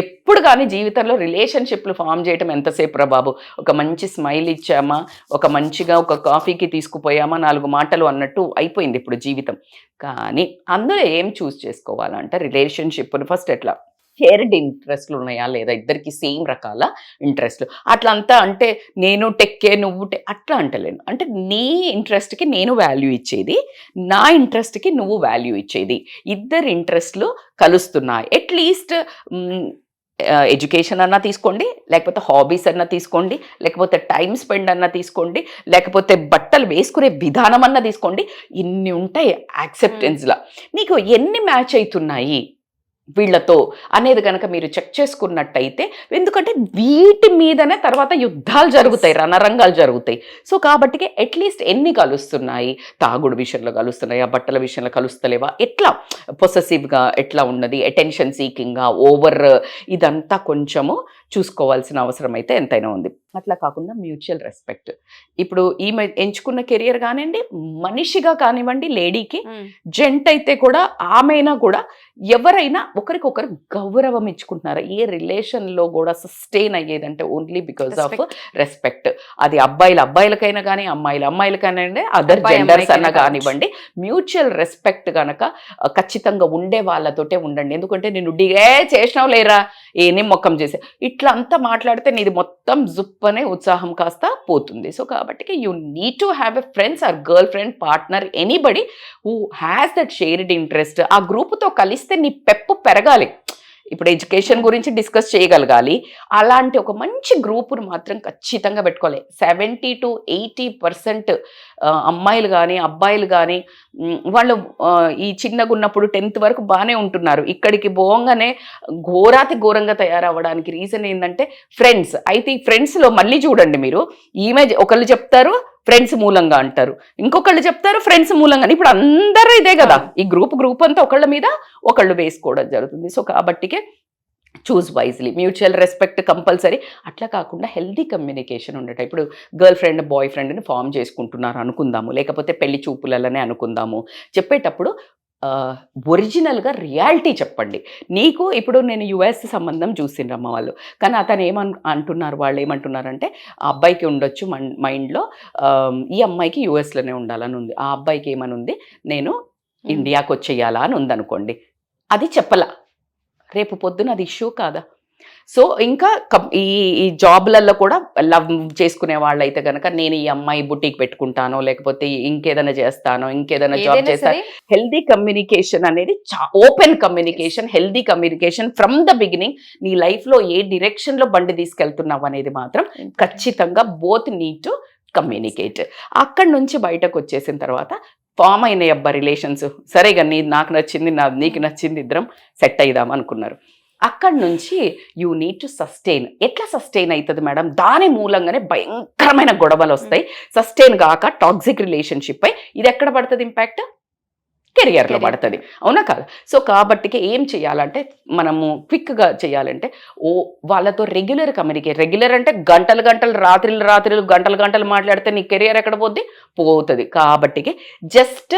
ఎప్పుడు కానీ జీవితంలో రిలేషన్షిప్లు ఫామ్ చేయడం ఎంతసేపు రా బాబు, ఒక మంచి స్మైల్ ఇచ్చామా, ఒక మంచిగా ఒక కాఫీకి తీసుకుపోయామా, 4 మాటలు అన్నట్టు అయిపోయింది ఇప్పుడు జీవితం. కానీ అందులో ఏం చూస్ చేసుకోవాలంటే రిలేషన్షిప్ను ఫస్ట్ ఎట్లా షేర్డ్ ఇంట్రెస్ట్లు ఉన్నాయా లేదా, ఇద్దరికి సేమ్ రకాల ఇంట్రెస్ట్లు. అట్లంతా అంటే నేను టెక్కే నువ్వు అట్లా అంటలేను. అంటే నీ ఇంట్రెస్ట్కి నేను వాల్యూ ఇచ్చేది, నా ఇంట్రెస్ట్కి నువ్వు వాల్యూ ఇచ్చేది, ఇద్దరు ఇంట్రెస్ట్లు కలుస్తున్నాయి. అట్లీస్ట్ ఎడ్యుకేషన్ అన్నా తీసుకోండి, లేకపోతే హాబీస్ అన్నా తీసుకోండి, లేకపోతే టైం స్పెండ్ అన్నా తీసుకోండి, లేకపోతే బట్టలు వేసుకునే విధానం అన్నా తీసుకోండి. ఇన్ని ఉంటాయి యాక్సెప్టెన్స్లా. నీకు ఎన్ని మ్యాచ్ అవుతున్నాయి వీళ్ళతో అనేది కనుక మీరు చెక్ చేసుకున్నట్టయితే, ఎందుకంటే వీటి మీదనే తర్వాత యుద్ధాలు జరుగుతాయి, రణరంగాలు జరుగుతాయి. సో కాబట్టి అట్లీస్ట్ ఎన్ని కలుస్తున్నాయి, తాగుడు విషయంలో కలుస్తున్నాయా, బట్టల విషయంలో కలుస్తలేవా, ఎట్లా పొసెసివ్గా ఎట్లా ఉన్నది, అటెన్షన్ సీకింగ్గా, ఓవర్, ఇదంతా కొంచెము చూసుకోవాల్సిన అవసరం అయితే ఎంతైనా ఉంది. అట్లా కాకుండా మ్యూచువల్ రెస్పెక్ట్. ఇప్పుడు ఈమె ఎంచుకున్న కెరియర్ కానివ్వండి, మనిషిగా కానివ్వండి, లేడీకి జెంట్ అయితే కూడా ఆమెనా కూడా ఎవరైనా ఒకరికొకరు గౌరవం ఇచ్చుకుంటున్నారు. ఏ రిలేషన్లో కూడా సస్టైన్ అయ్యేదంటే ఓన్లీ బికాస్ ఆఫ్ రెస్పెక్ట్. అది అబ్బాయిలకైనా కానీ అమ్మాయిలకైనా అదర్ జెండర్స్ అన్నా కానివ్వండి, మ్యూచువల్ రెస్పెక్ట్ కనుక ఖచ్చితంగా ఉండే వాళ్ళతోటే ఉండండి. ఎందుకంటే నేను డిగే చేసినావు లేరా, ఏనేం మొక్కం చేసే, ఇట్లా అంతా మాట్లాడితే నీది మొత్తం జుప్పనే ఉత్సాహం కాస్త పోతుంది. సో కాబట్టి you need to have a friends or girl friend, partner, anybody who has that shared interest. ఆ గ్రూప్తో కలిస్తే నీ పెప్పు పెరగాలి. ఇప్పుడు ఎడ్యుకేషన్ గురించి డిస్కస్ చేయగలగాలి. అలాంటి ఒక మంచి గ్రూపును మాత్రం ఖచ్చితంగా పెట్టుకోవాలి. 70 to 80% అమ్మాయిలు కానీ అబ్బాయిలు కానీ వాళ్ళు ఈ చిన్నగా ఉన్నప్పుడు 10th వరకు బాగానే ఉంటున్నారు. ఇక్కడికి పోగానే ఘోరాతి ఘోరంగా తయారవ్వడానికి రీజన్ ఏంటంటే ఫ్రెండ్స్. అయితే ఈ ఫ్రెండ్స్లో మళ్ళీ చూడండి మీరు, ఈమె ఒకళ్ళు చెప్తారు ఫ్రెండ్స్ మూలంగా అంటారు, ఇంకొకళ్ళు చెప్తారు ఫ్రెండ్స్ మూలంగా. ఇప్పుడు అందరూ ఇదే కదా, ఈ గ్రూప్ అంతా ఒకళ్ళ మీద ఒకళ్ళు వేసుకోవడం జరుగుతుంది. సో కాబట్టికే choose wisely, mutual respect compulsory. అట్లా కాకుండా హెల్దీ కమ్యూనికేషన్ ఉండటం. ఇప్పుడు గర్ల్ ఫ్రెండ్ బాయ్ ఫ్రెండ్ని ఫామ్ చేసుకుంటున్నారు అనుకుందాము, లేకపోతే పెళ్లి చూపులనే అనుకుందాము. చెప్పేటప్పుడు ఒరిజినల్గా రియాలిటీ చెప్పండి. నీకు ఇప్పుడు నేను యుఎస్ సంబంధం చూసిండ్రమ్మ వాళ్ళు, కానీ అతను అంటున్నారు, వాళ్ళు ఏమంటున్నారంటే ఆ అబ్బాయికి ఉండొచ్చు మైండ్లో ఈ అమ్మాయికి యుఎస్లోనే ఉండాలని ఉంది, ఆ అబ్బాయికి ఏమని ఉంది నేను ఇండియాకి వచ్చేయాలా అని ఉందనుకోండి. అది చెప్పలా, రేపు పొద్దున అది ఇష్యూ కాదా? సో ఇంకా ఈ జాబ్లలో కూడా లవ్ చేసుకునే వాళ్ళు అయితే కనుక నేను ఈ అమ్మాయి బుటీక్ పెట్టుకుంటాను, లేకపోతే ఇంకేదైనా చేస్తాను, ఇంకేదైనా జాబ్ చేస్తాను. హెల్దీ కమ్యూనికేషన్ అనేది open communication, healthy communication from the beginning. నీ లైఫ్లో ఏ డిరెక్షన్లో బండి తీసుకెళ్తున్నావు అనేది మాత్రం ఖచ్చితంగా బోత్ నీడ్ టు కమ్యూనికేట్. అక్కడి నుంచి బయటకు వచ్చేసిన తర్వాత ఫామ్ అయినాయి అబ్బా రిలేషన్స్, సరేగా నాకు నచ్చింది, నీకు నచ్చింది, ఇద్దరం సెట్ అయిదాం అనుకున్నారు. అక్కడి నుంచి యూ నీడ్ టు సస్టైన్. ఎట్లా సస్టైన్ అవుతుంది మేడం? దాని మూలంగానే భయంకరమైన గొడవలు వస్తాయి. సస్టైన్ కాక టాక్సిక్ రిలేషన్షిప్ పై ఇది ఎక్కడ పడుతుంది ఇంపాక్ట్? కెరియర్లో పడుతుంది, అవునా కాదు? సో కాబట్టికి ఏం చేయాలంటే మనము క్విక్గా చేయాలంటే వాళ్ళతో రెగ్యులర్ కమ్యూనికేట్. రెగ్యులర్ అంటే గంటలు రాత్రులు గంటలు మాట్లాడితే నీ కెరియర్ ఎక్కడ పోతుంది? కాబట్టి జస్ట్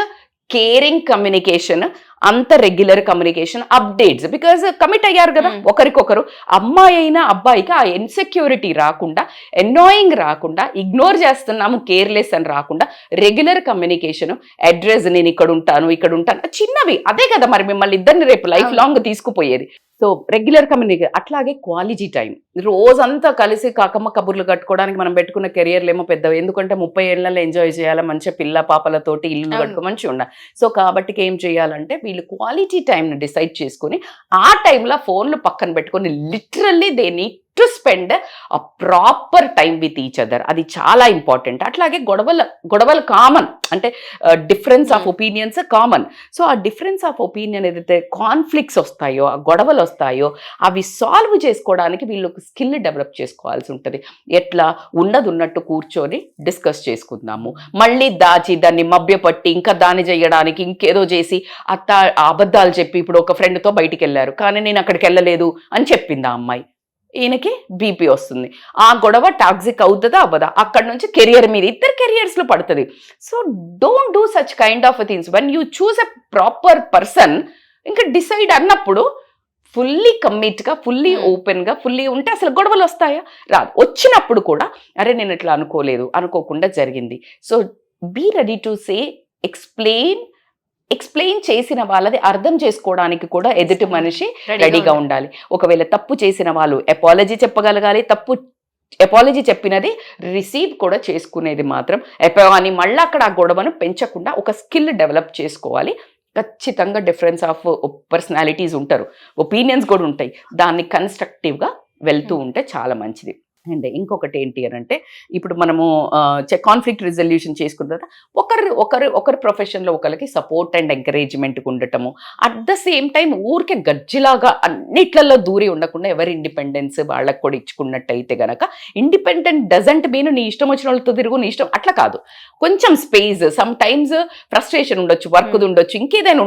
కేరింగ్ కమ్యూనికేషన్, అంత regular communication, updates, because commit అయ్యారు కదా ఒకరికొకరు. అమ్మాయి అయినా అబ్బాయికి ఆ ఇన్సెక్యూరిటీ రాకుండా, ఎన్నాయింగ్ రాకుండా, ఇగ్నోర్ చేస్తున్నాము కేర్లెస్ అని రాకుండా, రెగ్యులర్ కమ్యూనికేషన్, అడ్రస్, నేను ఇక్కడ ఉంటాను చిన్నవి, అదే కదా మరి మిమ్మల్ని ఇద్దరిని రేపు లైఫ్ లాంగ్ తీసుకుపోయేది. సో రెగ్యులర్ కమ్యూనికేషన్, అట్లాగే క్వాలిటీ టైం. రోజంతా కలిసి కాకమ్మ కబుర్లు కట్టుకోవడానికి మనం పెట్టుకున్న కెరియర్లు ఏమో పెద్దవి, ఎందుకంటే 30 ఏళ్ళలో ఎంజాయ్ చేయాలి, మంచిగా పిల్ల పాపలతోటి ఇల్లు కట్టుకో మంచిగా ఉండాలి. సో కాబట్టి ఏం చేయాలంటే వీళ్ళు క్వాలిటీ టైంని డిసైడ్ చేసుకుని ఆ టైంలో ఫోన్లు పక్కన పెట్టుకొని literally they need to spend a proper time with each other. అది చాలా ఇంపార్టెంట్. అట్లాగే గొడవలు కామన్, అంటే difference of opinions common. So ఆ డిఫరెన్స్ ఆఫ్ ఒపీనియన్ ఏదైతే కాన్ఫ్లిక్ట్స్ వస్తాయో, ఆ గొడవలు వస్తాయో, అవి సాల్వ్ చేసుకోవడానికి వీళ్ళు ఒక స్కిల్ డెవలప్ చేసుకోవాల్సి ఉంటుంది. ఎట్లా ఉన్నట్టు కూర్చొని డిస్కస్ చేసుకుందాము, మళ్ళీ దాచి దాన్ని మభ్యపట్టి ఇంకా దాన్ని చేయడానికి ఇంకేదో చేసి అబద్ధాలు చెప్పి, ఇప్పుడు ఒక ఫ్రెండ్తో బయటికి వెళ్ళారు కానీ నేను అక్కడికి వెళ్ళలేదు అని చెప్పింది ఆ అమ్మాయి, ఈయనకి బీపీ వస్తుంది. ఆ గొడవ టాక్సిక్ అవుతుందా అవ్వదా, అక్కడ నుంచి కెరియర్ మీద, ఇద్దరు కెరియర్స్లో పడుతుంది. So don't do such kind of things. When you choose a proper person, ఇంకా డిసైడ్ అన్నప్పుడు ఫుల్లీ కమిట్గా, ఫుల్లీ ఓపెన్గా, ఫుల్లీ ఉంటే అసలు గొడవలు వస్తాయా? రాదు. వచ్చినప్పుడు కూడా అరే నేను ఇట్లా అనుకోకుండా జరిగింది. So be ready to say, explain చేసిన వాళ్ళది అర్థం చేసుకోవడానికి కూడా ఎదుటి మనిషి రెడీగా ఉండాలి. ఒకవేళ తప్పు చేసిన వాళ్ళు అపాలజీ చెప్పగలగాలి, అపాలజీ చెప్పినది రిసీవ్ కూడా చేసుకునేది మాత్రం అని మళ్ళీ అక్కడ ఆ గొడవను పెంచకుండా ఒక స్కిల్ డెవలప్ చేసుకోవాలి. ఖచ్చితంగా డిఫరెన్స్ ఆఫ్ పర్సనాలిటీస్ ఉంటారు, ఒపీనియన్స్ కూడా ఉంటాయి, దాన్ని కన్స్ట్రక్టివ్గా వెళ్తూ ఉంటే చాలా మంచిది. అండ్ ఇంకొకటి ఏంటి అని అంటే, ఇప్పుడు మనము కాన్ఫ్లిక్ట్ రిజల్యూషన్ చేసుకున్న తర్వాత ఒకరి ప్రొఫెషన్లో ఒకరికి సపోర్ట్ అండ్ ఎంకరేజ్మెంట్ ఉండటము, అట్ ద సేమ్ టైం ఊరికే గజ్జిలాగా అన్నిట్లలో దూరి ఉండకుండా ఎవరి ఇండిపెండెన్స్ వాళ్ళకి కూడా ఇచ్చుకున్నట్టయితే గనక, ఇండిపెండెంట్ డజంట్ మీన్ నీ ఇష్టం వచ్చిన వాళ్ళతో తిరుగు, నీ ఇష్టం అట్లా కాదు. కొంచెం స్పేస్, సమ్ టైమ్స్ ఫ్రస్ట్రేషన్ ఉండొచ్చు, వర్క్ది ఉండొచ్చు, ఇంకేదైనా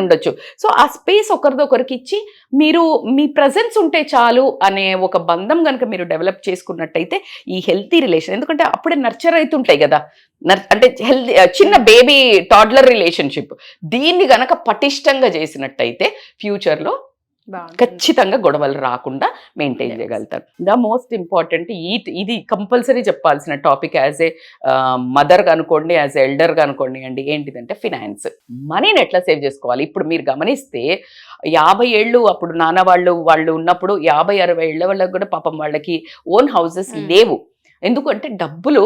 ఉండొచ్చు. సో ఆ స్పేస్ ఒకరికి ఇచ్చి మీరు మీ ప్రజెన్స్ ఉంటే చాలు అనే ఒక బంధం కనుక మీరు డెవలప్ చేసుకున్నట్టయితే ఈ హెల్తీ రిలేషన్, ఎందుకంటే అప్పుడే నర్చర్ అవుతుంటాయి కదా, అంటే హెల్తీ చిన్న బేబీ టాడ్లర్ రిలేషన్షిప్, దీన్ని గనక పటిష్టంగా చేసినట్టయితే ఫ్యూచర్లో ఖచ్చితంగా గొడవలు రాకుండా మెయింటైన్ చేయగలుగుతారు. ద మోస్ట్ ఇంపార్టెంట్, ఇది కంపల్సరీ చెప్పాల్సిన టాపిక్ యాజ్ ఏ మదర్గా అనుకోండి, యాజ్ ఏ ఎల్డర్గా అనుకోండి అండి, ఏంటిదంటే ఫినాన్స్. మనీని ఎట్లా సేవ్ చేసుకోవాలి. ఇప్పుడు మీరు గమనిస్తే 50 ఏళ్ళు అప్పుడు నాన్న వాళ్ళు ఉన్నప్పుడు 50-60 ఏళ్ళ వాళ్ళకి కూడా పాపం వాళ్ళకి ఓన్ హౌసెస్ లేవు. ఎందుకంటే డబ్బులు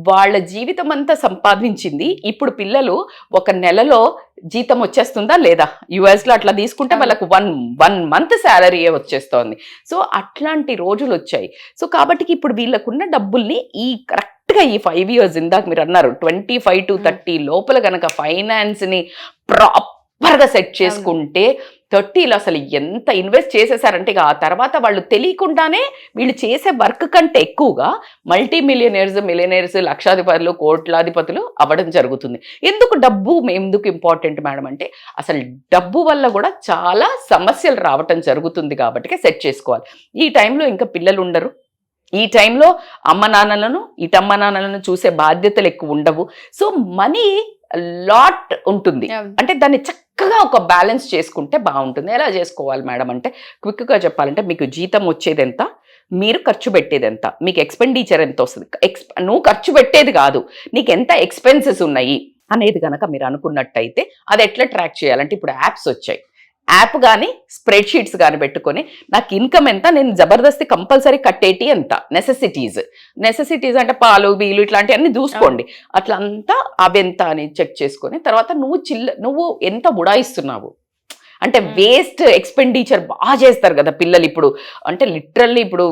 వాళ్ళ జీవితం అంతా సంపాదించింది ఇప్పుడు పిల్లలు ఒక నెలలో జీతం వచ్చేస్తుందా లేదా, యుఎస్లో అట్లా తీసుకుంటే వాళ్ళకు వన్ మంత్ శాలరీయే వచ్చేస్తోంది. సో అట్లాంటి రోజులు వచ్చాయి. సో కాబట్టి ఇప్పుడు వీళ్ళకున్న డబ్బుల్ని కరెక్ట్గా ఈ 5 years, ఇందాక మీరు అన్నారు 25 to 30 లోపల కనుక ఫైనాన్స్ని ప్రాపర్గా సెట్ చేసుకుంటే 30లో అసలు ఎంత ఇన్వెస్ట్ చేసేసారంటే ఆ తర్వాత వాళ్ళు తెలియకుండానే వీళ్ళు చేసే వర్క్ కంటే ఎక్కువగా మిలియనర్స్, లక్షాధిపతులు, కోట్లాధిపతులు అవ్వడం జరుగుతుంది. ఎందుకు ఇంపార్టెంట్ మేడం అంటే, అసలు డబ్బు వల్ల కూడా చాలా సమస్యలు రావటం జరుగుతుంది కాబట్టి సెట్ చేసుకోవాలి. ఈ టైంలో ఇంకా పిల్లలు ఉండరు, ఈ టైంలో అమ్మ నాన్నలను చూసే బాధ్యతలు ఎక్కువ ఉండవు. సో మనీ లాట్ ఉంటుంది, అంటే దాన్ని చక్కగా ఒక బ్యాలెన్స్ చేసుకుంటే బాగుంటుంది. ఎలా చేసుకోవాలి మేడం అంటే, క్విక్గా చెప్పాలంటే, మీకు జీతం వచ్చేది ఎంత, మీరు ఖర్చు పెట్టేది ఎంత, మీకు ఎక్స్పెండిచర్ ఎంత వస్తుంది, నువ్వు ఖర్చు పెట్టేది కాదు, నీకు ఎంత ఎక్స్పెన్సెస్ ఉన్నాయి అనేది కనుక మీరు అనుకున్నట్టయితే అది ఎట్లా ట్రాక్ చేయాలంటే, ఇప్పుడు యాప్స్ వచ్చాయి. యాప్ కానీ స్ప్రెడ్షీట్స్ కానీ పెట్టుకొని నాకు ఇన్కమ్ ఎంత, నేను జబర్దస్తి కంపల్సరీ కట్టేటి ఎంత, నెసెసిటీస్ అంటే పాలు బీలు ఇట్లాంటివన్నీ చూసుకోండి. అట్లా అంతా అవెంత అని చెక్ చేసుకొని తర్వాత నువ్వు ఎంత ఉడాయిస్తున్నావు అంటే, వేస్ట్ ఎక్స్పెండిచర్ బాగా చేస్తారు కదా పిల్లలు ఇప్పుడు. అంటే లిటరల్లీ ఇప్పుడు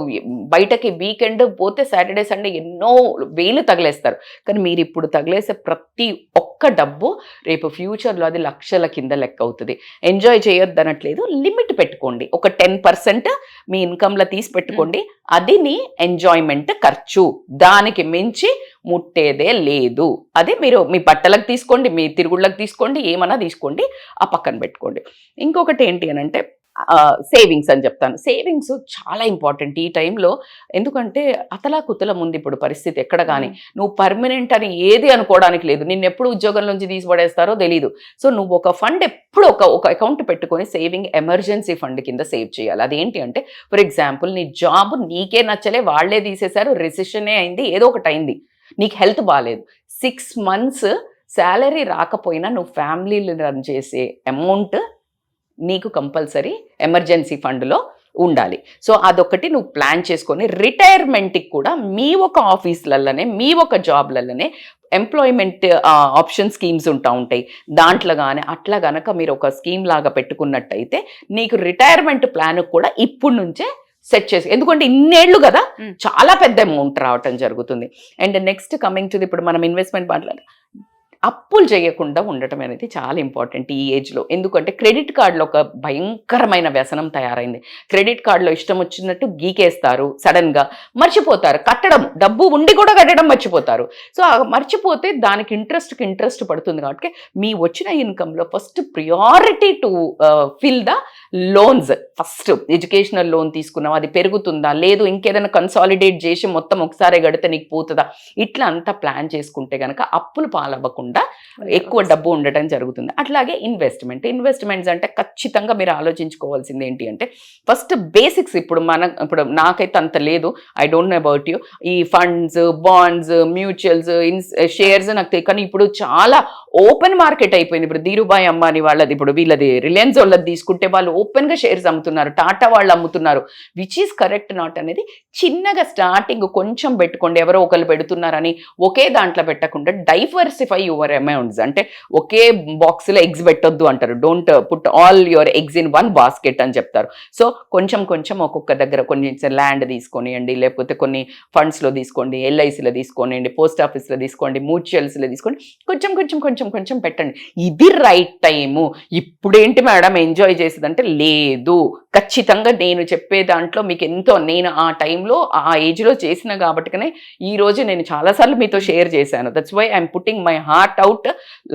బయటకి వీకెండ్ పోతే సాటర్డే సండే ఎన్నో వేలు తగిలేస్తారు. కానీ మీరు ఇప్పుడు తగిలేసే ప్రతి ఒక్క డబ్బు రేపు ఫ్యూచర్లో అది లక్షల కింద లెక్క అవుతుంది. ఎంజాయ్ చేయొద్దు అనట్లేదు, లిమిట్ పెట్టుకోండి. ఒక 10% మీ ఇన్కమ్లో తీసి పెట్టుకోండి, అది నీ ఎంజాయ్మెంట్ ఖర్చు, దానికి మించి ముట్టేదే లేదు. అది మీరు మీ బట్టలకు తీసుకోండి, మీ తిరుగుళ్ళకి తీసుకోండి, ఏమన్నా తీసుకోండి, ఆ పక్కన పెట్టుకోండి. ఇంకొకటి ఏంటి అని అంటే, సేవింగ్స్ అని చెప్తాను. సేవింగ్స్ చాలా ఇంపార్టెంట్ ఈ టైంలో. ఎందుకంటే అతలాకుతలం ఉంది ఇప్పుడు పరిస్థితి ఎక్కడ కానీ. నువ్వు పర్మనెంట్ అని ఏది అనుకోవడానికి లేదు. నిన్ను ఎప్పుడు ఉద్యోగం నుంచి తీసిపడేస్తారో తెలీదు. సో నువ్వు ఒక ఫండ్ ఎప్పుడు ఒక అకౌంట్ పెట్టుకొని సేవింగ్ ఎమర్జెన్సీ ఫండ్ కింద సేవ్ చేయాలి. అదేంటి అంటే ఫర్ ఎగ్జాంపుల్ నీ జాబ్ నీకే నచ్చలే, వాళ్లే తీసేశారు, రెసిషనే అయింది, ఏదో ఒకటి అయింది, నీకు హెల్త్ బాగాలేదు, 6 months శాలరీ రాకపోయినా నువ్వు ఫ్యామిలీని రన్ చేసే అమౌంట్ నీకు కంపల్సరీ ఎమర్జెన్సీ ఫండ్లో ఉండాలి. సో అదొకటి నువ్వు ప్లాన్ చేసుకొని రిటైర్మెంట్కి కూడా మీ ఒక ఆఫీసులలోనే మీ ఒక జాబ్లలోనే ఎంప్లాయ్మెంట్ ఆప్షన్ స్కీమ్స్ ఉంటాయి. దాంట్లో కానీ అట్లా గనక మీరు ఒక స్కీమ్ లాగా పెట్టుకున్నట్టయితే నీకు రిటైర్మెంట్ ప్లాన్ కూడా ఇప్పుడు నుంచే సెట్ చేసి, ఎందుకంటే ఇన్నేళ్ళు కదా చాలా పెద్ద అమౌంట్ రావటం జరుగుతుంది. అండ్ నెక్స్ట్ కమింగ్ టు ఇప్పుడు మనం ఇన్వెస్ట్మెంట్ మాట్లాడాలి, అప్పులు చేయకుండా ఉండటం అనేది చాలా ఇంపార్టెంట్ ఈ ఏజ్లో. ఎందుకంటే క్రెడిట్ కార్డులో ఒక భయంకరమైన వ్యసనం తయారైంది. క్రెడిట్ కార్డులో ఇష్టం వచ్చినట్టు గీకేస్తారు, సడన్గా మర్చిపోతారు కట్టడం, డబ్బు ఉండి కూడా కట్టడం మర్చిపోతారు. సో మర్చిపోతే దానికి ఇంట్రెస్ట్ పడుతుంది. కాబట్టి మీ వచ్చిన ఇన్కంలో first priority to fill the loans. First educational loan తీసుకున్నావు, అది పెరుగుతుందా లేదు, ఇంకేదైనా కన్సాలిడేట్ చేసి మొత్తం ఒకసారి గడితే నీకు పోతుందా, ఇట్లా అంతా ప్లాన్ చేసుకుంటే కనుక అప్పులు పాలవ్వకుండా ఎక్కువ డబ్బు ఉండటం జరుగుతుంది. అట్లాగే ఇన్వెస్ట్మెంట్స్ అంటే ఖచ్చితంగా మీరు ఆలోచించుకోవాల్సింది ఏంటి అంటే ఫస్ట్ బేసిక్స్. ఇప్పుడు నాకైతే అంత లేదు, I don't know about you. ఈ ఫండ్స్, బాండ్స్, మ్యూచువల్స్, షేర్స్ నాకు తెలియదు. కానీ ఇప్పుడు చాలా ఓపెన్ మార్కెట్ అయిపోయింది. ఇప్పుడు ధీరుభాయ్ అంబానీ వాళ్ళది, ఇప్పుడు వీళ్ళది రిలయన్స్ వాళ్ళది తీసుకుంటే వాళ్ళు ఓపెన్గా షేర్స్ అమ్ముతున్నారు, టాటా వాళ్ళు అమ్ముతున్నారు. విచ్ ఈస్ కరెక్ట్ నాట్ అనేది చిన్నగా స్టార్టింగ్ కొంచెం పెట్టుకోండి. ఎవరో ఒకరు పెడుతున్నారని ఒకే దాంట్లో పెట్టకుండా డైవర్సిఫై యువర్ అమౌంట్స్. అంటే ఒకే బాక్స్లో ఎగ్స్ పెట్టొద్దు అంటారు. Don't put all your eggs in one basket అని చెప్తారు. సో కొంచెం ఒక్కొక్క దగ్గర కొన్ని ల్యాండ్ తీసుకొనియండి, లేకపోతే కొన్ని ఫండ్స్లో తీసుకోండి, ఎల్ఐసిలో తీసుకోనియండి, పోస్ట్ ఆఫీస్లో తీసుకోండి, మ్యూచువల్స్లో తీసుకోండి, కొంచెం పెట్టండి. ఇది రైట్ టైము. ఇప్పుడేంటి మేడం ఎంజాయ్ చేసేదంటే లేదు, ఖచ్చితంగా నేను చెప్పే దాంట్లో మీకు ఎంతో, నేను ఆ టైంలో ఆ ఏజ్లో చేసిన కాబట్టినే ఈ రోజు నేను చాలాసార్లు మీతో షేర్ చేశాను. That's why I'm putting my heart out,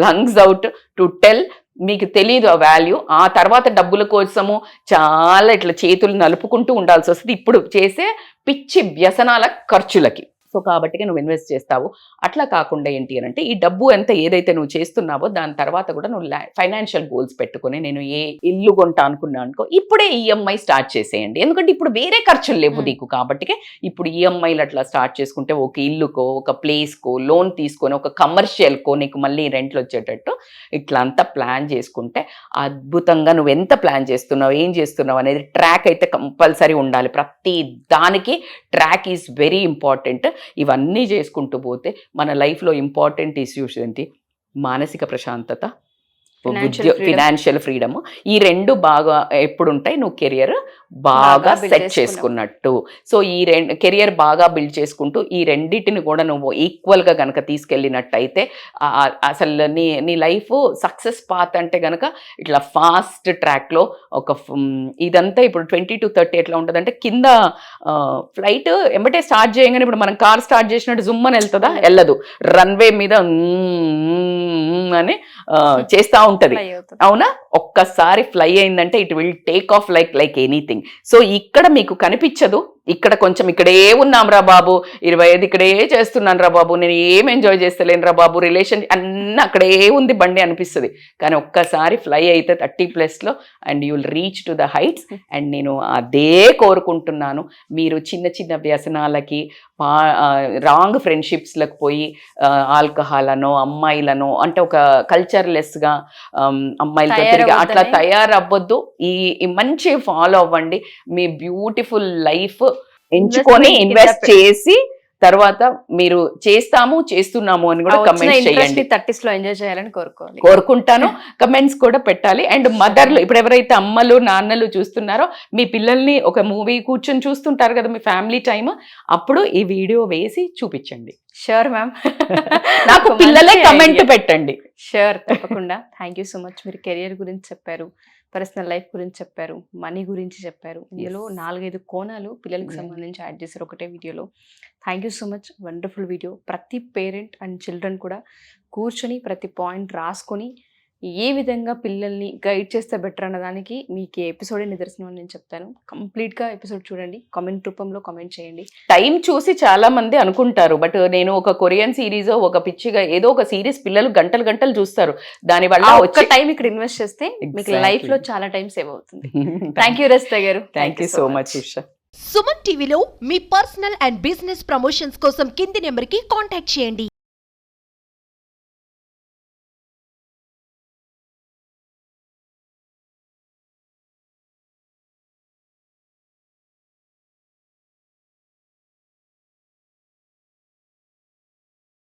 lungs out to tell. మీకు తెలీదు ఆ వాల్యూ. ఆ తర్వాత డబ్బుల కోసము చాలా ఇట్లా చేతులు నలుపుకుంటూ ఉండాల్సి వస్తుంది ఇప్పుడు చేసే పిచ్చి వ్యసనాల ఖర్చులకి. సో కాబట్టి నువ్వు ఇన్వెస్ట్ చేస్తావు. అట్లా కాకుండా ఏంటి అని అంటే ఈ డబ్బు ఎంత ఏదైతే నువ్వు చేస్తున్నావో దాని తర్వాత కూడా నువ్వు ఫైనాన్షియల్ గోల్స్ పెట్టుకుని, నేను ఏ ఇల్లు కొంటా అనుకున్నా అనుకో, ఇప్పుడే ఈఎంఐ స్టార్ట్ చేసేయండి. ఎందుకంటే ఇప్పుడు వేరే ఖర్చులు లేవు నీకు. కాబట్టి ఇప్పుడు ఈఎంఐలు అట్లా స్టార్ట్ చేసుకుంటే ఒక ఇల్లుకో, ఒక ప్లేస్కో లోన్ తీసుకొని, ఒక కమర్షియల్కో నీకు మళ్ళీ రెంట్లు వచ్చేటట్టు ఇట్లా అంతా ప్లాన్ చేసుకుంటే అద్భుతంగా నువ్వు ఎంత ప్లాన్ చేస్తున్నావు, ఏం చేస్తున్నావు అనేది ట్రాక్ అయితే కంపల్సరీ ఉండాలి. ప్రతి దానికి ట్రాక్ ఈజ్ వెరీ ఇంపార్టెంట్. ఇవన్నీ చేసుకుంటూ పోతే మన లైఫ్లో ఇంపార్టెంట్ ఇష్యూస్ ఏంటి, మానసిక ప్రశాంతత, ఫినాన్షియల్ ఫ్రీడమ్, ఈ రెండు బాగా ఎప్పుడుంటాయి నువ్వు కెరియర్ బాగా సెట్ చేసుకున్నట్టు. సో ఈ కెరియర్ బాగా బిల్డ్ చేసుకుంటూ ఈ రెండింటిని కూడా నువ్వు ఈక్వల్గా కనుక తీసుకెళ్ళినట్టయితే అసలు నీ లైఫ్ సక్సెస్ పాత్ అంటే కనుక ఇట్లా ఫాస్ట్ ట్రాక్లో ఒక ఇదంతా ఇప్పుడు 20 to 30 ఎట్లా ఉంటుంది అంటే కింద ఫ్లైట్ ఎంబటే స్టార్ట్ చేయగానే ఇప్పుడు మనం కార్ స్టార్ట్ చేసినట్టు జుమ్మని వెళ్తుందా, వెళ్ళదు. రన్వే మీద అని చేస్తూ ఉంటది, అవునా? ఒక్కసారి ఫ్లై అయిందంటే it will take off like anything. So ఇక్కడ మీకు కనిపించదు, ఇక్కడ కొంచెం ఇక్కడే ఉన్నాం రా బాబు, 25 ఇక్కడే చేస్తున్నాను రా బాబు, నేను ఏం ఎంజాయ్ చేస్తలేను రా బాబు, రిలేషన్ అన్నీ అక్కడే ఉంది బండి అనిపిస్తుంది. కానీ ఒక్కసారి ఫ్లై అయితే 30+ and you will reach to the heights. And నేను అదే కోరుకుంటున్నాను. మీరు చిన్న వ్యసనాలకి, రాంగ్ ఫ్రెండ్షిప్స్లకు పోయి ఆల్కహాల్ అనో అమ్మాయిలనో అంటే ఒక కల్చర్లెస్గా అమ్మాయిలతో తిరిగి అట్లా తయారవ్వద్దు. ఈ మంచి ఫాలో అవ్వండి. మీ బ్యూటిఫుల్ లైఫ్ ఎంచుకొని ఇన్వెస్ట్ చేసి తర్వాత మీరు చేస్తున్నాము అని కూడా కమెంట్స్ చేయండి. 30s లో ఎంజాయ్ చేయాలని కోరుకుంటాను. కమెంట్స్ కూడా పెట్టాలి. అండ్ మదర్లు ఇప్పుడు ఎవరైతే అమ్మలు నాన్నలు చూస్తున్నారో మీ పిల్లల్ని ఒక మూవీ కూర్చొని చూస్తుంటారు కదా మీ ఫ్యామిలీ టైమ్, అప్పుడు ఈ వీడియో వేసి చూపించండి. Sure ma'am. నాకు పిల్లలే కమెంట్ పెట్టండి. షూర్, తప్పకుండా. Thank you so much. మీరు కెరియర్ గురించి చెప్పారు, పర్సనల్ లైఫ్ గురించి చెప్పారు, మనీ గురించి చెప్పారు. ఇందులో 4-5 కోణాలు పిల్లలకు సంబంధించి యాడ్ చేశారు ఒకటే వీడియోలో. Thank you so much. Wonderful video. ప్రతి పేరెంట్ అండ్ చిల్డ్రన్ కూడా కూర్చొని ప్రతి పాయింట్ రాసుకొని ఏ విధంగా పిల్లల్ని గైడ్ చేస్తే బెటర్ అన్నదానికి మీకు ఈ ఎపిసోడే నిదర్శనం అని నేను చెప్తాను. కంప్లీట్గా ఎపిసోడ్ చూడండి, కామెంట్ రూపంలో కామెంట్ చేయండి. టైం చూసి చాలా మంది అనుకుంటారు, బట్ నేను ఒక కొరియన్ సిరీస్ ఒక పిచ్చిగా ఏదో ఒక సిరీస్ పిల్లలు గంటలు గంటలు చూస్తారు, దాని వల్ల ఒక్క టైం ఇక్కడ ఇన్వెస్ట్ చేస్తే మీకు Exactly. లైఫ్ లో చాలా టైం సేవ్ అవుతుంది. థ్యాంక్ యూ రజిత గారు. Thank you so much Usha. Suman టీవీలో మీ పర్సనల్ అండ్ బిజినెస్ ప్రమోషన్స్ కోసం కింది నెంబర్కి కాంటాక్ట్ చేయండి.